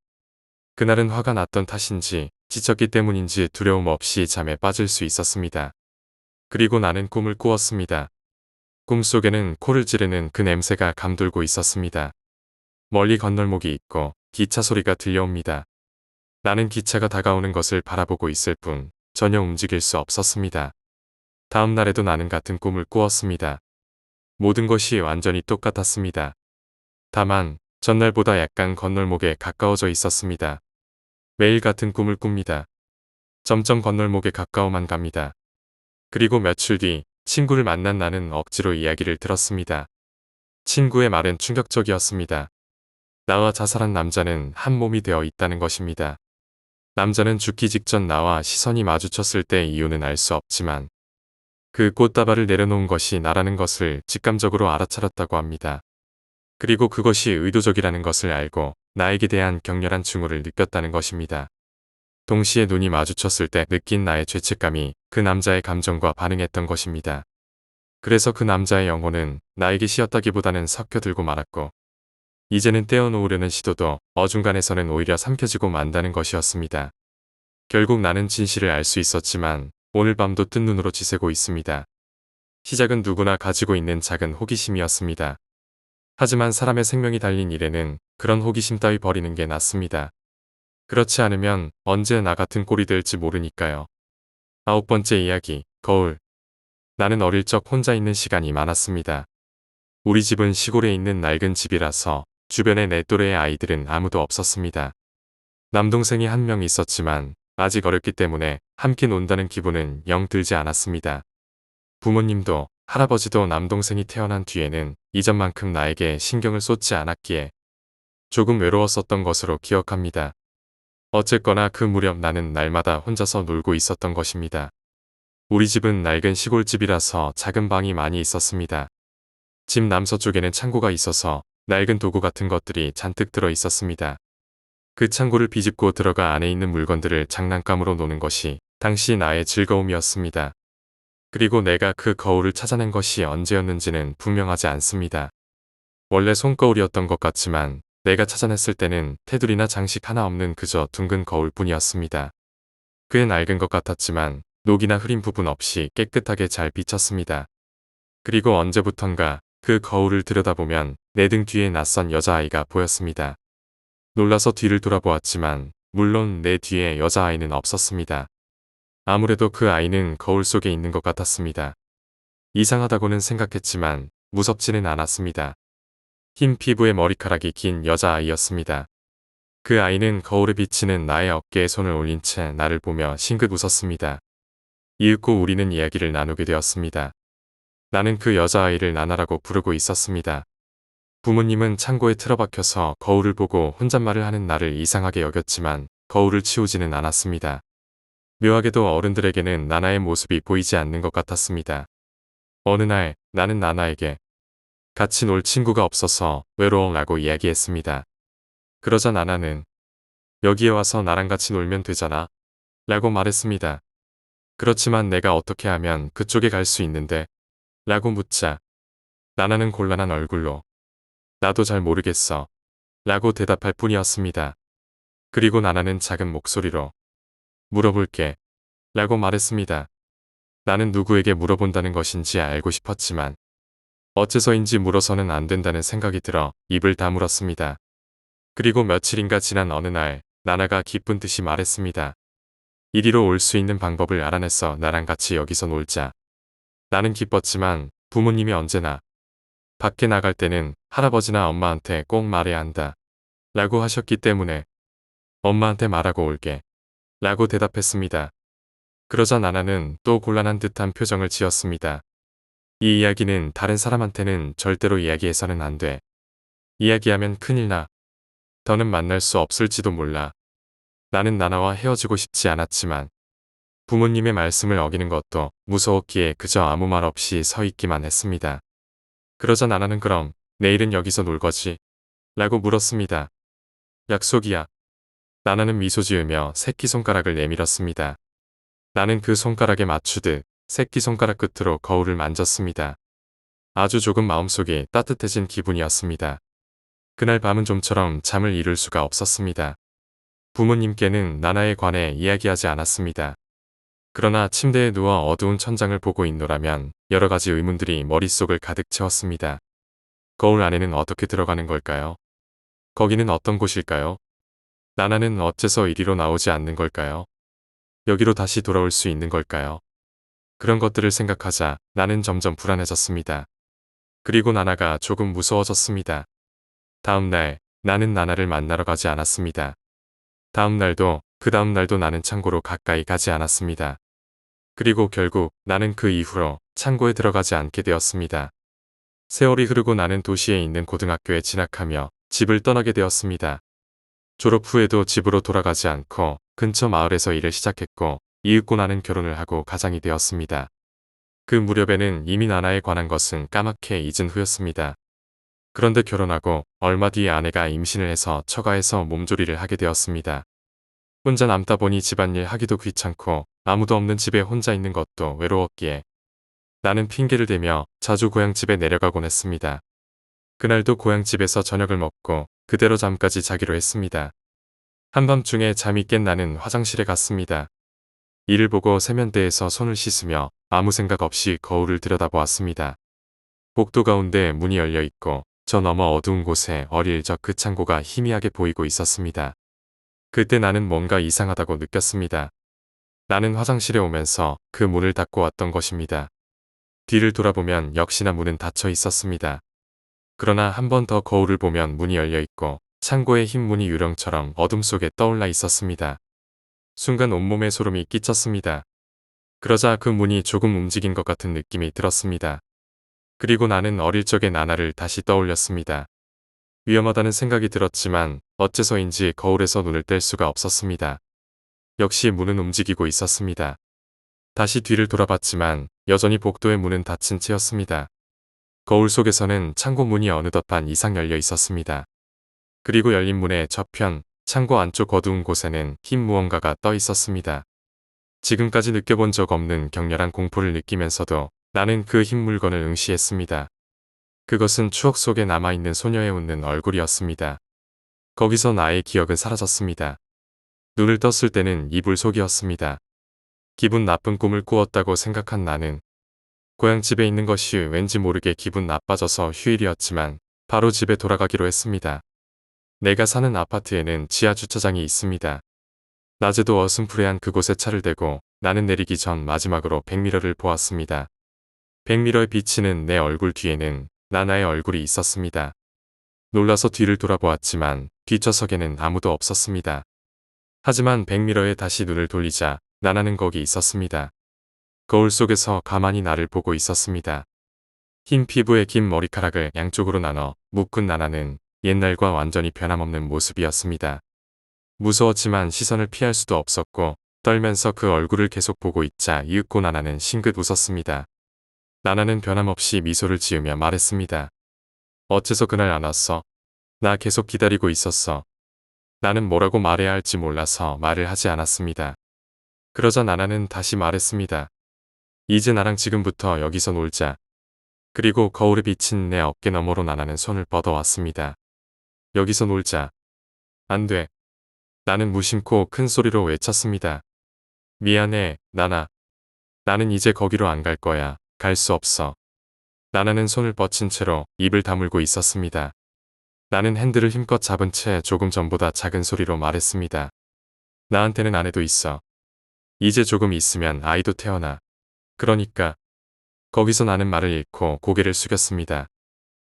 Speaker 1: 그날은 화가 났던 탓인지 지쳤기 때문인지 두려움 없이 잠에 빠질 수 있었습니다. 그리고 나는 꿈을 꾸었습니다. 꿈속에는 코를 찌르는 그 냄새가 감돌고 있었습니다. 멀리 건널목이 있고 기차 소리가 들려옵니다. 나는 기차가 다가오는 것을 바라보고 있을 뿐 전혀 움직일 수 없었습니다. 다음 날에도 나는 같은 꿈을 꾸었습니다. 모든 것이 완전히 똑같았습니다. 다만 전날보다 약간 건널목에 가까워져 있었습니다. 매일 같은 꿈을 꿉니다. 점점 건널목에 가까워만 갑니다. 그리고 며칠 뒤 친구를 만난 나는 억지로 이야기를 들었습니다. 친구의 말은 충격적이었습니다. 나와 자살한 남자는 한 몸이 되어 있다는 것입니다. 남자는 죽기 직전 나와 시선이 마주쳤을 때 이유는 알 수 없지만 그 꽃다발을 내려놓은 것이 나라는 것을 직감적으로 알아차렸다고 합니다. 그리고 그것이 의도적이라는 것을 알고 나에게 대한 격렬한 증오를 느꼈다는 것입니다. 동시에 눈이 마주쳤을 때 느낀 나의 죄책감이 그 남자의 감정과 반응했던 것입니다. 그래서 그 남자의 영혼은 나에게 씌었다기보다는 섞여들고 말았고 이제는 떼어놓으려는 시도도 어중간해서는 오히려 삼켜지고 만다는 것이었습니다. 결국 나는 진실을 알 수 있었지만 오늘 밤도 뜬 눈으로 지새고 있습니다. 시작은 누구나 가지고 있는 작은 호기심이었습니다. 하지만 사람의 생명이 달린 일에는 그런 호기심 따위 버리는 게 낫습니다. 그렇지 않으면 언제 나 같은 꼴이 될지 모르니까요. 9번째 이야기, 거울. 나는 어릴 적 혼자 있는 시간이 많았습니다. 우리 집은 시골에 있는 낡은 집이라서 주변에 내 또래의 아이들은 아무도 없었습니다. 남동생이 한 명 있었지만 아직 어렸기 때문에 함께 논다는 기분은 영 들지 않았습니다. 부모님도 할아버지도 남동생이 태어난 뒤에는 이전만큼 나에게 신경을 쏟지 않았기에 조금 외로웠었던 것으로 기억합니다. 어쨌거나 그 무렵 나는 날마다 혼자서 놀고 있었던 것입니다. 우리 집은 낡은 시골집이라서 작은 방이 많이 있었습니다. 집 남서쪽에는 창고가 있어서 낡은 도구 같은 것들이 잔뜩 들어 있었습니다. 그 창고를 비집고 들어가 안에 있는 물건들을 장난감으로 노는 것이 당시 나의 즐거움이었습니다. 그리고 내가 그 거울을 찾아낸 것이 언제였는지는 분명하지 않습니다. 원래 손거울이었던 것 같지만 내가 찾아냈을 때는 테두리나 장식 하나 없는 그저 둥근 거울뿐이었습니다. 꽤 낡은 것 같았지만 녹이나 흐린 부분 없이 깨끗하게 잘 비쳤습니다. 그리고 언제부턴가 그 거울을 들여다보면 내 등 뒤에 낯선 여자아이가 보였습니다. 놀라서 뒤를 돌아보았지만 물론 내 뒤에 여자아이는 없었습니다. 아무래도 그 아이는 거울 속에 있는 것 같았습니다. 이상하다고는 생각했지만 무섭지는 않았습니다. 흰 피부에 머리카락이 긴 여자아이였습니다. 그 아이는 거울에 비치는 나의 어깨에 손을 올린 채 나를 보며 싱긋 웃었습니다. 이윽고 우리는 이야기를 나누게 되었습니다. 나는 그 여자아이를 나나라고 부르고 있었습니다. 부모님은 창고에 틀어박혀서 거울을 보고 혼잣말을 하는 나를 이상하게 여겼지만 거울을 치우지는 않았습니다. 묘하게도 어른들에게는 나나의 모습이 보이지 않는 것 같았습니다. 어느 날 나는 나나에게 같이 놀 친구가 없어서 외로워라고 이야기했습니다. 그러자 나나는 여기에 와서 나랑 같이 놀면 되잖아 라고 말했습니다. 그렇지만 내가 어떻게 하면 그쪽에 갈 수 있는데? 라고 묻자 나나는 곤란한 얼굴로 나도 잘 모르겠어 라고 대답할 뿐이었습니다. 그리고 나나는 작은 목소리로 물어볼게 라고 말했습니다. 나는 누구에게 물어본다는 것인지 알고 싶었지만 어째서인지 물어서는 안 된다는 생각이 들어 입을 다물었습니다. 그리고 며칠인가 지난 어느 날 나나가 기쁜 듯이 말했습니다. 이리로 올 수 있는 방법을 알아냈어. 나랑 같이 여기서 놀자. 나는 기뻤지만 부모님이 언제나 밖에 나갈 때는 할아버지나 엄마한테 꼭 말해야 한다 라고 하셨기 때문에 엄마한테 말하고 올게 라고 대답했습니다. 그러자 나나는 또 곤란한 듯한 표정을 지었습니다. 이 이야기는 다른 사람한테는 절대로 이야기해서는 안 돼. 이야기하면 큰일 나. 더는 만날 수 없을지도 몰라. 나는 나나와 헤어지고 싶지 않았지만 부모님의 말씀을 어기는 것도 무서웠기에 그저 아무 말 없이 서 있기만 했습니다. 그러자 나나는 그럼 내일은 여기서 놀 거지? 라고 물었습니다. 약속이야. 나나는 미소 지으며 새끼손가락을 내밀었습니다. 나는 그 손가락에 맞추듯 새끼손가락 끝으로 거울을 만졌습니다. 아주 조금 마음속이 따뜻해진 기분이었습니다. 그날 밤은 좀처럼 잠을 이룰 수가 없었습니다. 부모님께는 나나에 관해 이야기하지 않았습니다. 그러나 침대에 누워 어두운 천장을 보고 있노라면 여러 가지 의문들이 머릿속을 가득 채웠습니다. 거울 안에는 어떻게 들어가는 걸까요? 거기는 어떤 곳일까요? 나나는 어째서 이리로 나오지 않는 걸까요? 여기로 다시 돌아올 수 있는 걸까요? 그런 것들을 생각하자 나는 점점 불안해졌습니다. 그리고 나나가 조금 무서워졌습니다. 다음 날 나는 나나를 만나러 가지 않았습니다. 다음 날도 그 다음 날도 나는 창고로 가까이 가지 않았습니다. 그리고 결국 나는 그 이후로 창고에 들어가지 않게 되었습니다. 세월이 흐르고 나는 도시에 있는 고등학교에 진학하며 집을 떠나게 되었습니다. 졸업 후에도 집으로 돌아가지 않고 근처 마을에서 일을 시작했고 이윽고 나는 결혼을 하고 가장이 되었습니다. 그 무렵에는 이미 나나에 관한 것은 까맣게 잊은 후였습니다. 그런데 결혼하고 얼마 뒤에 아내가 임신을 해서 처가에서 몸조리를 하게 되었습니다. 혼자 남다 보니 집안일 하기도 귀찮고 아무도 없는 집에 혼자 있는 것도 외로웠기에 나는 핑계를 대며 자주 고향집에 내려가곤 했습니다. 그날도 고향집에서 저녁을 먹고 그대로 잠까지 자기로 했습니다. 한밤중에 잠이 깬 나는 화장실에 갔습니다. 이를 보고 세면대에서 손을 씻으며 아무 생각 없이 거울을 들여다보았습니다. 복도 가운데 문이 열려 있고 저 너머 어두운 곳에 어릴 적 그 창고가 희미하게 보이고 있었습니다. 그때 나는 뭔가 이상하다고 느꼈습니다. 나는 화장실에 오면서 그 문을 닫고 왔던 것입니다. 뒤를 돌아보면 역시나 문은 닫혀 있었습니다. 그러나 한 번 더 거울을 보면 문이 열려 있고 창고의 흰 문이 유령처럼 어둠 속에 떠올라 있었습니다. 순간 온몸에 소름이 끼쳤습니다. 그러자 그 문이 조금 움직인 것 같은 느낌이 들었습니다. 그리고 나는 어릴 적의 나나를 다시 떠올렸습니다. 위험하다는 생각이 들었지만 어째서인지 거울에서 눈을 뗄 수가 없었습니다. 역시 문은 움직이고 있었습니다. 다시 뒤를 돌아봤지만 여전히 복도의 문은 닫힌 채였습니다. 거울 속에서는 창고 문이 어느덧 반 이상 열려 있었습니다. 그리고 열린 문의 저편, 창고 안쪽 어두운 곳에는 흰 무언가가 떠 있었습니다. 지금까지 느껴본 적 없는 격렬한 공포를 느끼면서도 나는 그 흰 물건을 응시했습니다. 그것은 추억 속에 남아있는 소녀의 웃는 얼굴이었습니다. 거기서 나의 기억은 사라졌습니다. 눈을 떴을 때는 이불 속이었습니다. 기분 나쁜 꿈을 꾸었다고 생각한 나는 고향집에 있는 것이 왠지 모르게 기분 나빠져서 휴일이었지만 바로 집에 돌아가기로 했습니다. 내가 사는 아파트에는 지하 주차장이 있습니다. 낮에도 어슴푸레한 그곳에 차를 대고 나는 내리기 전 마지막으로 백미러를 보았습니다. 백미러에 비치는 내 얼굴 뒤에는 나나의 얼굴이 있었습니다. 놀라서 뒤를 돌아보았지만 뒷좌석에는 아무도 없었습니다. 하지만 백미러에 다시 눈을 돌리자 나나는 거기 있었습니다. 거울 속에서 가만히 나를 보고 있었습니다. 흰 피부에 긴 머리카락을 양쪽으로 나눠 묶은 나나는 옛날과 완전히 변함없는 모습이었습니다. 무서웠지만 시선을 피할 수도 없었고 떨면서 그 얼굴을 계속 보고 있자 이윽고 나나는 싱긋 웃었습니다. 나나는 변함없이 미소를 지으며 말했습니다. 어째서 그날 안 왔어? 나 계속 기다리고 있었어. 나는 뭐라고 말해야 할지 몰라서 말을 하지 않았습니다. 그러자 나나는 다시 말했습니다. 이제 나랑 지금부터 여기서 놀자. 그리고 거울에 비친 내 어깨 너머로 나나는 손을 뻗어왔습니다. 여기서 놀자. 안 돼. 나는 무심코 큰 소리로 외쳤습니다. 미안해, 나나. 나는 이제 거기로 안 갈 거야. 갈 수 없어. 나나는 손을 뻗친 채로 입을 다물고 있었습니다. 나는 핸들을 힘껏 잡은 채 조금 전보다 작은 소리로 말했습니다. 나한테는 아내도 있어. 이제 조금 있으면 아이도 태어나. 그러니까. 거기서 나는 말을 잃고 고개를 숙였습니다.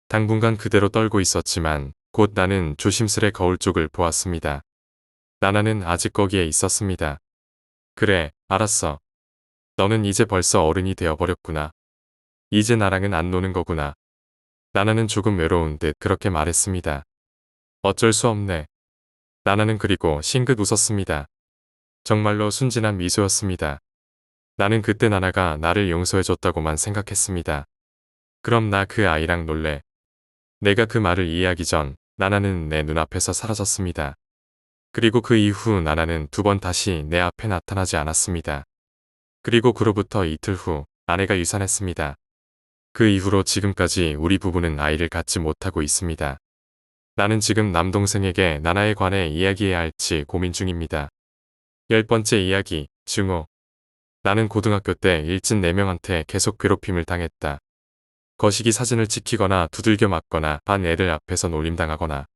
Speaker 1: 당분간 그대로 떨고 있었지만 곧 나는 조심스레 거울 쪽을 보았습니다. 나나는 아직 거기에 있었습니다. 그래, 알았어. 너는 이제 벌써 어른이 되어버렸구나. 이제 나랑은 안 노는 거구나. 나나는 조금 외로운 듯 그렇게 말했습니다. 어쩔 수 없네. 나나는 그리고 싱긋 웃었습니다. 정말로 순진한 미소였습니다. 나는 그때 나나가 나를 용서해줬다고만 생각했습니다. 그럼 나 그 아이랑 놀래. 내가 그 말을 이해하기 전 나나는 내 눈앞에서 사라졌습니다. 그리고 그 이후 나나는 두 번 다시 내 앞에 나타나지 않았습니다. 그리고 그로부터 이틀 후 아내가 유산했습니다. 그 이후로 지금까지 우리 부부는 아이를 갖지 못하고 있습니다. 나는 지금 남동생에게 나나에 관해 이야기해야 할지 고민 중입니다. 10번째 이야기, 증오. 나는 고등학교 때 일진 4명한테 계속 괴롭힘을 당했다. 거시기 사진을 찍히거나 두들겨 맞거나 반 애들 앞에서 놀림당하거나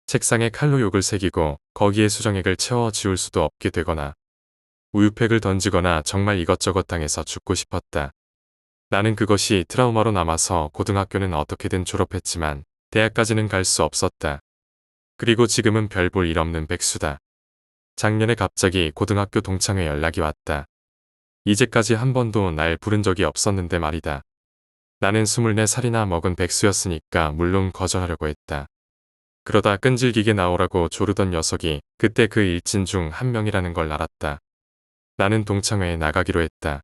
Speaker 1: 책상에 칼로 욕을 새기고 거기에 수정액을 채워 지울 수도 없게 되거나 우유팩을 던지거나 정말 이것저것 당해서 죽고 싶었다. 나는 그것이 트라우마로 남아서 고등학교는 어떻게든 졸업했지만 대학까지는 갈 수 없었다. 그리고 지금은 별 볼 일 없는 백수다. 작년에 갑자기 고등학교 동창회 연락이 왔다. 이제까지 한 번도 날 부른 적이 없었는데 말이다. 나는 24살이나 먹은 백수였으니까 물론 거절하려고 했다. 그러다 끈질기게 나오라고 조르던 녀석이 그때 그 일진 중 한 명이라는 걸 알았다. 나는 동창회에 나가기로 했다.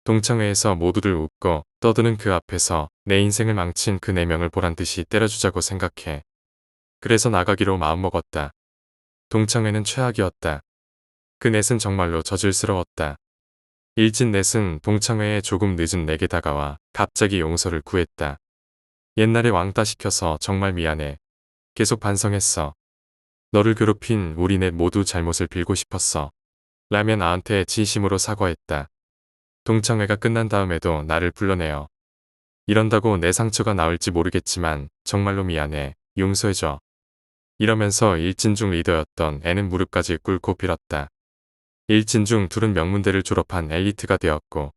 Speaker 1: 동창회에서 모두들 웃고 떠드는 그 앞에서 내 인생을 망친 그 4명을 보란듯이 때려주자고 생각해. 그래서 나가기로 마음먹었다. 동창회는 최악이었다. 그 넷은 정말로 저질스러웠다. 일진 넷은 동창회에 조금 늦은 내게 다가와 갑자기 용서를 구했다. 옛날에 왕따 시켜서 정말 미안해. 계속 반성했어. 너를 괴롭힌 우리 넷 모두 잘못을 빌고 싶었어. 라며 나한테 진심으로 사과했다. 동창회가 끝난 다음에도 나를 불러내어. 이런다고 내 상처가 나을지 모르겠지만 정말로 미안해. 용서해줘. 이러면서 일진 중 리더였던 애는 무릎까지 꿇고 빌었다. 일진 중 둘은 명문대를 졸업한 엘리트가 되었고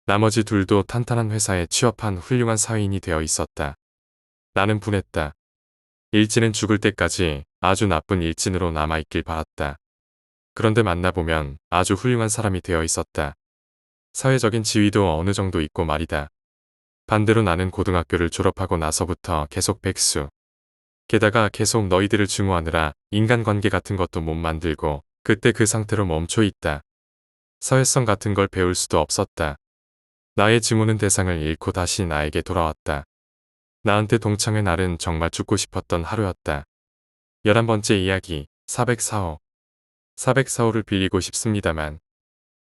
Speaker 1: 나머지 둘도 탄탄한 회사에 취업한 훌륭한 사회인이 되어 있었다. 나는 분했다. 일진은 죽을 때까지 아주 나쁜 일진으로 남아있길 바랐다. 그런데 만나보면 아주 훌륭한 사람이 되어 있었다. 사회적인 지위도 어느 정도 있고 말이다. 반대로 나는 고등학교를 졸업하고 나서부터 계속 백수. 게다가 계속 너희들을 증오하느라 인간관계 같은 것도 못 만들고 그때 그 상태로 멈춰 있다. 사회성 같은 걸 배울 수도 없었다. 나의 증오는 대상을 잃고 다시 나에게 돌아왔다. 나한테 동창회 날은 정말 죽고 싶었던 하루였다. 11번째 이야기 404호 404호를 빌리고 싶습니다만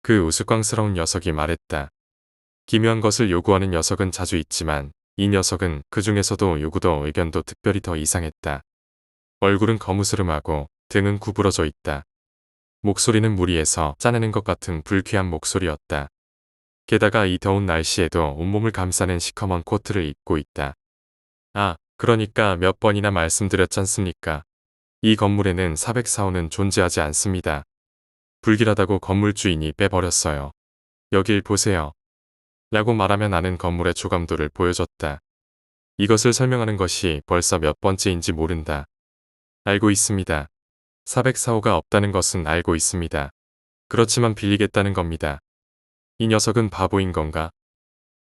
Speaker 1: 그 우스꽝스러운 녀석이 말했다. 기묘한 것을 요구하는 녀석은 자주 있지만 이 녀석은 그 중에서도 요구도 의견도 특별히 더 이상했다. 얼굴은 거무스름하고 등은 구부러져 있다. 목소리는 무리해서 짜내는 것 같은 불쾌한 목소리였다. 게다가 이 더운 날씨에도 온몸을 감싸는 시커먼 코트를 입고 있다. 아, 그러니까 몇 번이나 말씀드렸잖습니까. 이 건물에는 404호는 존재하지 않습니다. 불길하다고 건물 주인이 빼버렸어요. 여길 보세요. 라고 말하며 나는 건물의 조감도를 보여줬다. 이것을 설명하는 것이 벌써 몇 번째인지 모른다. 알고 있습니다. 404호가 없다는 것은 알고 있습니다. 그렇지만 빌리겠다는 겁니다. 이 녀석은 바보인 건가?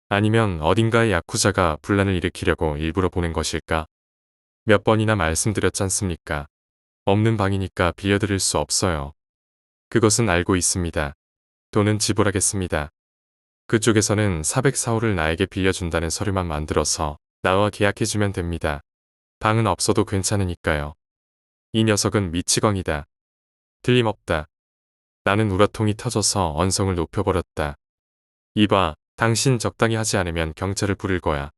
Speaker 1: 아니면 어딘가의 야쿠자가 분란을 일으키려고 일부러 보낸 것일까? 몇 번이나 말씀드렸잖습니까? 없는 방이니까 빌려드릴 수 없어요. 그것은 알고 있습니다. 돈은 지불하겠습니다. 그쪽에서는 404호를 나에게 빌려준다는 서류만 만들어서 나와 계약해주면 됩니다. 방은 없어도 괜찮으니까요. 이 녀석은 미치광이다. 틀림없다. 나는 우라통이 터져서 언성을 높여버렸다. 이봐, 당신 적당히 하지 않으면 경찰을 부를 거야.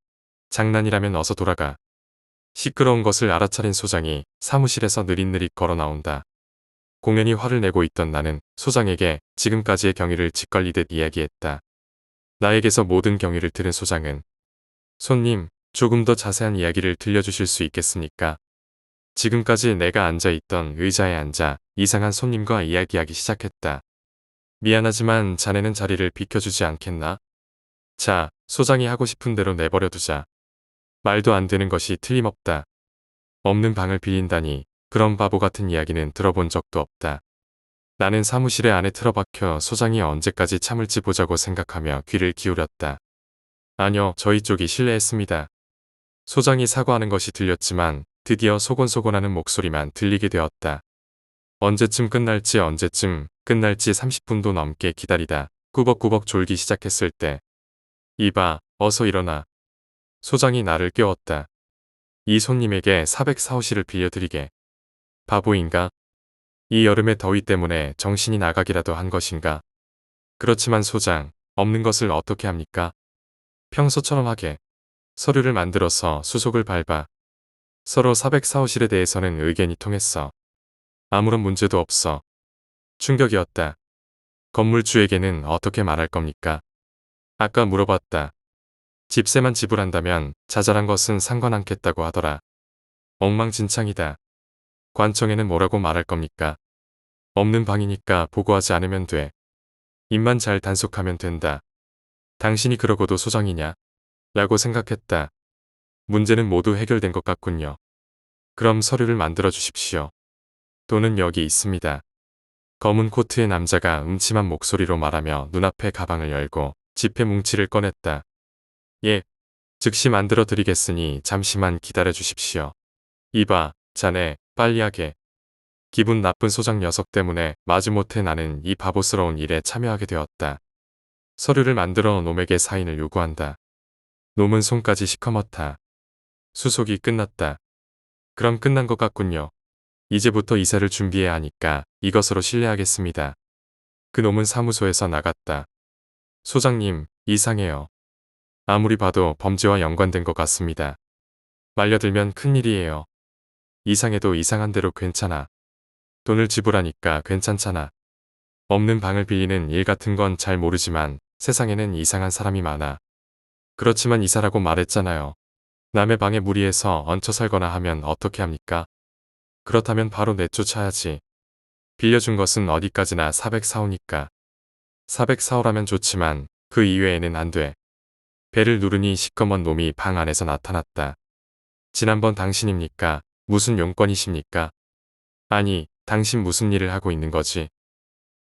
Speaker 1: 장난이라면 어서 돌아가. 시끄러운 것을 알아차린 소장이 사무실에서 느릿느릿 걸어 나온다. 공연히 화를 내고 있던 나는 소장에게 지금까지의 경위를 짓걸리듯 이야기했다. 나에게서 모든 경위를 들은 소장은 손님, 조금 더 자세한 이야기를 들려주실 수 있겠습니까? 지금까지 내가 앉아있던 의자에 앉아 이상한 손님과 이야기하기 시작했다. 미안하지만 자네는 자리를 비켜주지 않겠나? 자, 소장이 하고 싶은 대로 내버려두자. 말도 안 되는 것이 틀림없다. 없는 방을 빌린다니 그런 바보 같은 이야기는 들어본 적도 없다. 나는 사무실에 안에 틀어박혀 소장이 언제까지 참을지 보자고 생각하며 귀를 기울였다. 아니요, 저희 쪽이 실례했습니다. 소장이 사과하는 것이 들렸지만 드디어 소곤소곤하는 목소리만 들리게 되었다. 언제쯤 끝날지 30분도 넘게 기다리다 꾸벅꾸벅 졸기 시작했을 때 이봐, 어서 일어나. 소장이 나를 깨웠다. 이 손님에게 404호실을 빌려드리게. 바보인가? 이 여름의 더위 때문에 정신이 나가기라도 한 것인가? 그렇지만 소장, 없는 것을 어떻게 합니까? 평소처럼 하게. 서류를 만들어서 수속을 밟아. 서로 404호실에 대해서는 의견이 통했어. 아무런 문제도 없어. 충격이었다. 건물주에게는 어떻게 말할 겁니까? 아까 물어봤다. 집세만 지불한다면 자잘한 것은 상관 않겠다고 하더라. 엉망진창이다. 관청에는 뭐라고 말할 겁니까? 없는 방이니까 보고하지 않으면 돼. 입만 잘 단속하면 된다. 당신이 그러고도 소장이냐? 라고 생각했다. 문제는 모두 해결된 것 같군요. 그럼 서류를 만들어 주십시오. 돈은 여기 있습니다. 검은 코트의 남자가 음침한 목소리로 말하며 눈앞에 가방을 열고 지폐 뭉치를 꺼냈다. 예, 즉시 만들어 드리겠으니 잠시만 기다려 주십시오. 이봐, 자네, 빨리 하게. 기분 나쁜 소장 녀석 때문에 마지못해 나는 이 바보스러운 일에 참여하게 되었다. 서류를 만들어 놈에게 사인을 요구한다. 놈은 손까지 시커멓다. 수속이 끝났다. 그럼 끝난 것 같군요. 이제부터 이사를 준비해야 하니까 이것으로 실례하겠습니다. 그 놈은 사무소에서 나갔다. 소장님, 이상해요. 아무리 봐도 범죄와 연관된 것 같습니다. 말려들면 큰일이에요. 이상해도 이상한 대로 괜찮아. 돈을 지불하니까 괜찮잖아. 없는 방을 빌리는 일 같은 건 잘 모르지만 세상에는 이상한 사람이 많아. 그렇지만 이사라고 말했잖아요. 남의 방에 무리해서 얹혀 살거나 하면 어떻게 합니까? 그렇다면 바로 내쫓아야지. 빌려준 것은 어디까지나 404호니까. 404호라면 좋지만 그 이외에는 안 돼. 배를 누르니 시꺼먼 놈이 방 안에서 나타났다. 지난번 당신입니까? 무슨 용건이십니까? 아니, 당신 무슨 일을 하고 있는 거지?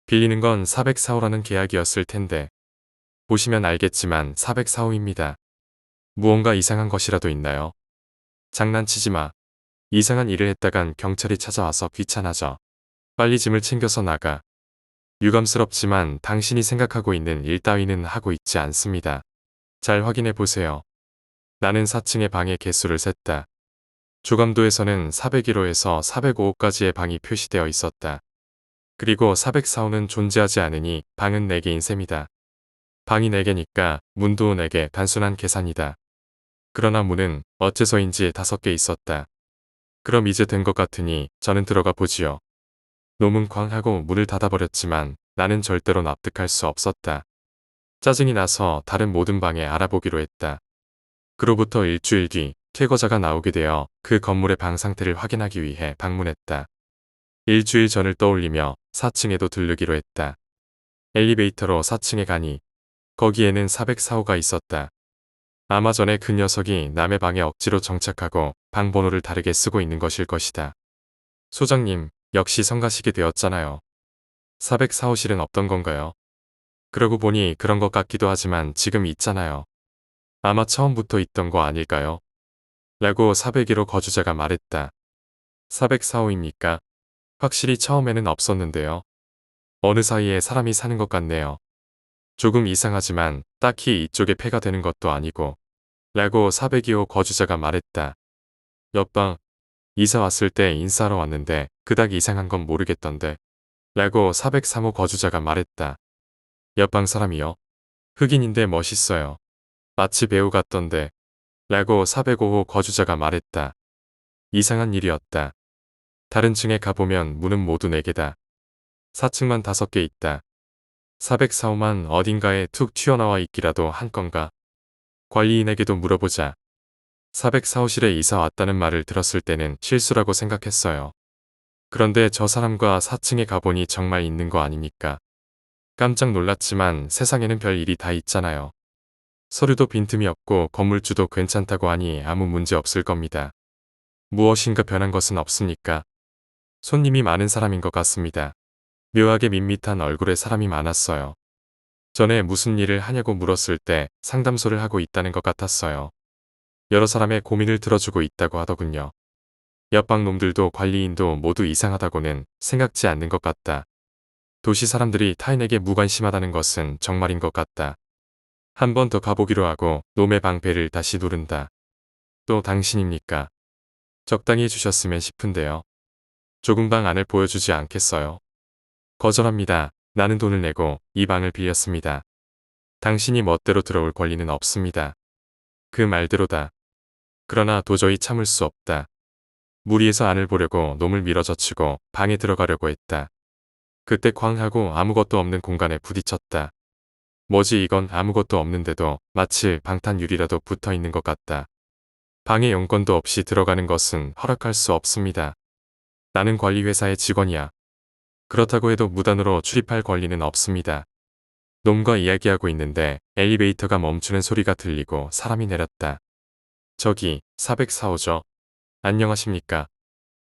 Speaker 1: 빌리는 건 404호라는 계약이었을 텐데. 보시면 알겠지만 404호입니다. 무언가 이상한 것이라도 있나요? 장난치지 마. 이상한 일을 했다간 경찰이 찾아와서 귀찮아져. 빨리 짐을 챙겨서 나가. 유감스럽지만 당신이 생각하고 있는 일 따위는 하고 있지 않습니다. 잘 확인해 보세요. 나는 4층의 방의 개수를 셌다. 조감도에서는 401호에서 405호까지의 방이 표시되어 있었다. 그리고 404호는 존재하지 않으니 방은 4개인 셈이다. 방이 4개니까 문도 4개, 단순한 계산이다. 그러나 문은 어째서인지 5개 있었다. 그럼 이제 된 것 같으니 저는 들어가 보지요. 놈은 쾅하고 문을 닫아버렸지만 나는 절대로 납득할 수 없었다. 짜증이 나서 다른 모든 방에 알아보기로 했다. 그로부터 일주일 뒤 퇴거자가 나오게 되어 그 건물의 방 상태를 확인하기 위해 방문했다. 일주일 전을 떠올리며 4층에도 들르기로 했다. 엘리베이터로 4층에 가니 거기에는 404호가 있었다. 아마 전에 그 녀석이 남의 방에 억지로 정착하고 방 번호를 다르게 쓰고 있는 것일 것이다. 소장님, 역시 성가시게 되었잖아요. 404호실은 없던 건가요? 그러고 보니 그런 것 같기도 하지만 지금 있잖아요. 아마 처음부터 있던 거 아닐까요? 라고 401호 거주자가 말했다. 404호입니까? 확실히 처음에는 없었는데요. 어느 사이에 사람이 사는 것 같네요. 조금 이상하지만 딱히 이쪽에 폐가 되는 것도 아니고 라고 402호 거주자가 말했다. 옆방 이사 왔을 때 인사하러 왔는데 그닥 이상한 건 모르겠던데 라고 403호 거주자가 말했다. 옆방 사람이요? 흑인인데 멋있어요. 마치 배우 같던데 라고 405호 거주자가 말했다. 이상한 일이었다. 다른 층에 가보면 문은 모두 4개다. 4층만 5개 있다. 404호만 어딘가에 툭 튀어나와 있기라도 한 건가? 관리인에게도 물어보자. 404호실에 이사 왔다는 말을 들었을 때는 실수라고 생각했어요. 그런데 저 사람과 4층에 가보니 정말 있는 거 아닙니까? 깜짝 놀랐지만 세상에는 별 일이 다 있잖아요. 서류도 빈틈이 없고 건물주도 괜찮다고 하니 아무 문제 없을 겁니다. 무엇인가 변한 것은 없습니까? 손님이 많은 사람인 것 같습니다. 묘하게 밋밋한 얼굴에 사람이 많았어요. 전에 무슨 일을 하냐고 물었을 때 상담소를 하고 있다는 것 같았어요. 여러 사람의 고민을 들어주고 있다고 하더군요. 옆방 놈들도 관리인도 모두 이상하다고는 생각지 않는 것 같다. 도시 사람들이 타인에게 무관심하다는 것은 정말인 것 같다. 한 번 더 가보기로 하고 놈의 방배를 다시 누른다. 또 당신입니까? 적당히 해주셨으면 싶은데요. 좁은 방 안을 보여주지 않겠어요? 거절합니다. 나는 돈을 내고 이 방을 빌렸습니다. 당신이 멋대로 들어올 권리는 없습니다. 그 말대로다. 그러나 도저히 참을 수 없다. 무리해서 안을 보려고 놈을 밀어젖히고 방에 들어가려고 했다. 그때 쾅하고 아무것도 없는 공간에 부딪혔다. 뭐지 이건 아무것도 없는데도 마치 방탄유리라도 붙어 있는 것 같다. 방에 용건도 없이 들어가는 것은 허락할 수 없습니다. 나는 관리회사의 직원이야. 그렇다고 해도 무단으로 출입할 권리는 없습니다. 놈과 이야기하고 있는데 엘리베이터가 멈추는 소리가 들리고 사람이 내렸다. 저기 404호죠. 안녕하십니까.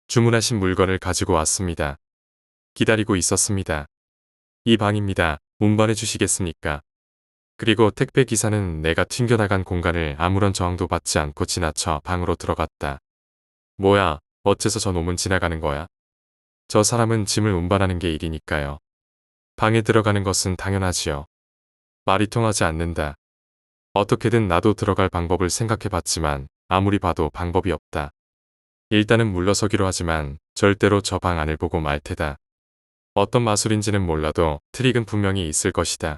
Speaker 1: 주문하신 물건을 가지고 왔습니다. 기다리고 있었습니다. 이 방입니다. 운반해 주시겠습니까? 그리고 택배 기사는 내가 튕겨나간 공간을 아무런 저항도 받지 않고 지나쳐 방으로 들어갔다. 뭐야, 어째서 저 놈은 지나가는 거야? 저 사람은 짐을 운반하는 게 일이니까요. 방에 들어가는 것은 당연하지요. 말이 통하지 않는다. 어떻게든 나도 들어갈 방법을 생각해봤지만 아무리 봐도 방법이 없다. 일단은 물러서기로 하지만 절대로 저 방 안을 보고 말 테다. 어떤 마술인지는 몰라도 트릭은 분명히 있을 것이다.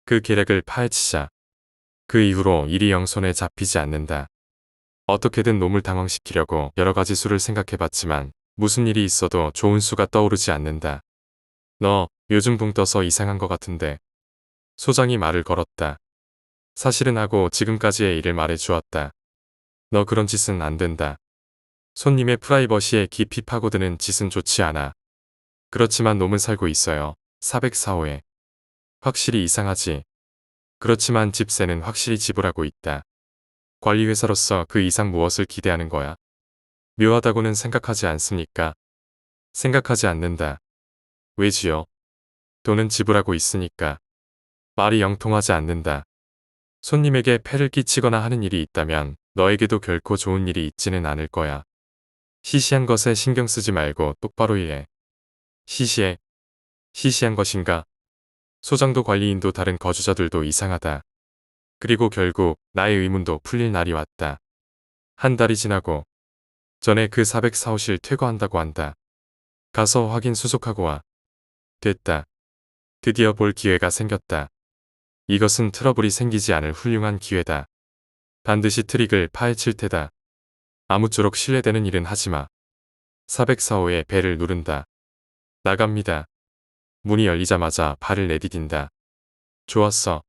Speaker 1: 그 계략을 파헤치자. 그 이후로 일이 영 손에 잡히지 않는다. 어떻게든 놈을 당황시키려고 여러 가지 수를 생각해봤지만 무슨 일이 있어도 좋은 수가 떠오르지 않는다. 너 요즘 붕 떠서 이상한 것 같은데. 소장이 말을 걸었다. 사실은 하고 지금까지의 일을 말해주었다. 너 그런 짓은 안 된다. 손님의 프라이버시에 깊이 파고드는 짓은 좋지 않아. 그렇지만 놈은 살고 있어요. 404호에. 확실히 이상하지. 그렇지만 집세는 확실히 지불하고 있다. 관리회사로서 그 이상 무엇을 기대하는 거야? 묘하다고는 생각하지 않습니까? 생각하지 않는다. 왜지요? 돈은 지불하고 있으니까. 말이 영통하지 않는다. 손님에게 폐를 끼치거나 하는 일이 있다면 너에게도 결코 좋은 일이 있지는 않을 거야. 시시한 것에 신경 쓰지 말고 똑바로 일해. 시시해. 시시한 것인가? 소장도 관리인도 다른 거주자들도 이상하다. 그리고 결국 나의 의문도 풀릴 날이 왔다. 한 달이 지나고 전에 그 404호실 퇴거한다고 한다. 가서 확인 수속하고 와. 됐다. 드디어 볼 기회가 생겼다. 이것은 트러블이 생기지 않을 훌륭한 기회다. 반드시 트릭을 파헤칠 테다. 아무쪼록 신뢰되는 일은 하지마. 404호의 벨을 누른다. 나갑니다. 문이 열리자마자 발을 내디딘다. 좋았어.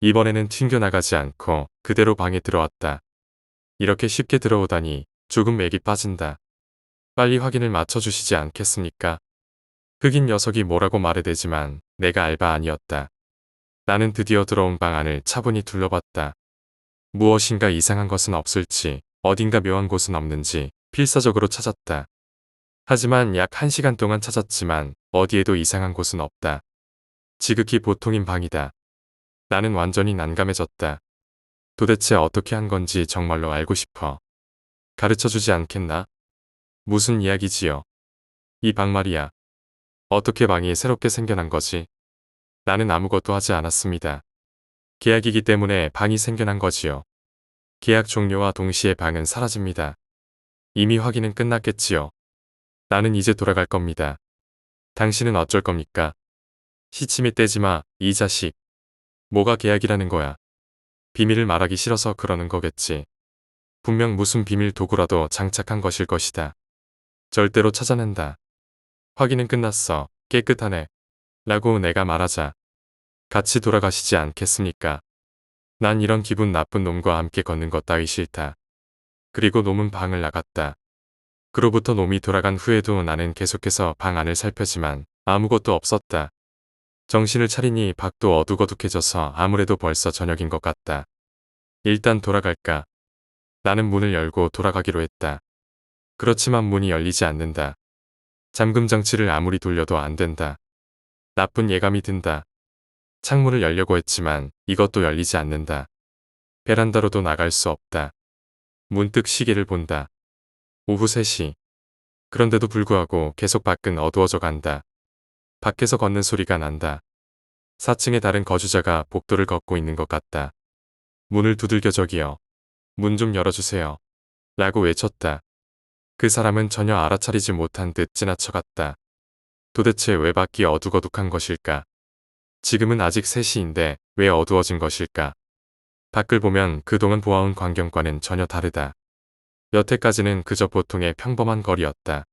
Speaker 1: 이번에는 튕겨나가지 않고 그대로 방에 들어왔다. 이렇게 쉽게 들어오다니 조금 맥이 빠진다. 빨리 확인을 맞춰주시지 않겠습니까? 흑인 녀석이 뭐라고 말해대지만 내가 알바 아니었다. 나는 드디어 들어온 방 안을 차분히 둘러봤다. 무엇인가 이상한 것은 없을지, 어딘가 묘한 곳은 없는지 필사적으로 찾았다. 하지만 약 1시간 동안 찾았지만 어디에도 이상한 곳은 없다. 지극히 보통인 방이다. 나는 완전히 난감해졌다. 도대체 어떻게 한 건지 정말로 알고 싶어. 가르쳐주지 않겠나? 무슨 이야기지요? 이 방 말이야. 어떻게 방이 새롭게 생겨난 거지? 나는 아무것도 하지 않았습니다. 계약이기 때문에 방이 생겨난 거지요. 계약 종료와 동시에 방은 사라집니다. 이미 확인은 끝났겠지요. 나는 이제 돌아갈 겁니다. 당신은 어쩔 겁니까? 시치미 떼지 마, 이 자식. 뭐가 계약이라는 거야. 비밀을 말하기 싫어서 그러는 거겠지. 분명 무슨 비밀 도구라도 장착한 것일 것이다. 절대로 찾아낸다. 확인은 끝났어. 깨끗하네. 라고 내가 말하자. 같이 돌아가시지 않겠습니까? 난 이런 기분 나쁜 놈과 함께 걷는 것 따위 싫다. 그리고 놈은 방을 나갔다. 그로부터 놈이 돌아간 후에도 나는 계속해서 방 안을 살펴지만 아무것도 없었다. 정신을 차리니 밖도 어둑어둑해져서 아무래도 벌써 저녁인 것 같다. 일단 돌아갈까? 나는 문을 열고 돌아가기로 했다. 그렇지만 문이 열리지 않는다. 잠금 장치를 아무리 돌려도 안 된다. 나쁜 예감이 든다. 창문을 열려고 했지만 이것도 열리지 않는다. 베란다로도 나갈 수 없다. 문득 시계를 본다. 오후 3시. 그런데도 불구하고 계속 밖은 어두워져 간다. 밖에서 걷는 소리가 난다. 4층의 다른 거주자가 복도를 걷고 있는 것 같다. 문을 두들겨 저기요. 문 좀 열어주세요. 라고 외쳤다. 그 사람은 전혀 알아차리지 못한 듯 지나쳐갔다. 도대체 왜 밖이 어둑어둑한 것일까? 지금은 아직 3시인데 왜 어두워진 것일까? 밖을 보면 그동안 보아온 광경과는 전혀 다르다. 여태까지는 그저 보통의 평범한 거리였다.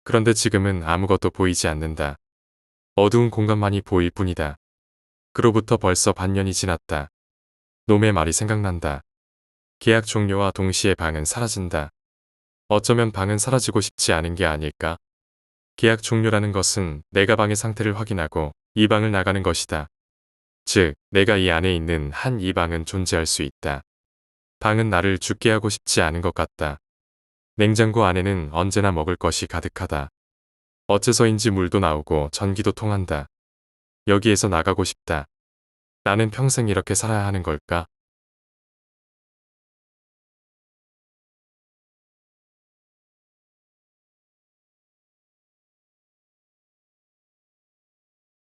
Speaker 1: 그런데 지금은 아무것도 보이지 않는다. 어두운 공간만이 보일 뿐이다. 그로부터 벌써 반년이 지났다. 놈의 말이 생각난다. 계약 종료와 동시에 방은 사라진다. 어쩌면 방은 사라지고 싶지 않은 게 아닐까? 계약 종료라는 것은 내가 방의 상태를 확인하고 이 방을 나가는 것이다. 즉, 내가 이 안에 있는 한 이 방은 존재할 수 있다. 방은 나를 죽게 하고 싶지 않은 것 같다. 냉장고 안에는 언제나 먹을 것이 가득하다. 어째서인지 물도 나오고 전기도 통한다. 여기에서 나가고 싶다. 나는 평생 이렇게 살아야 하는 걸까?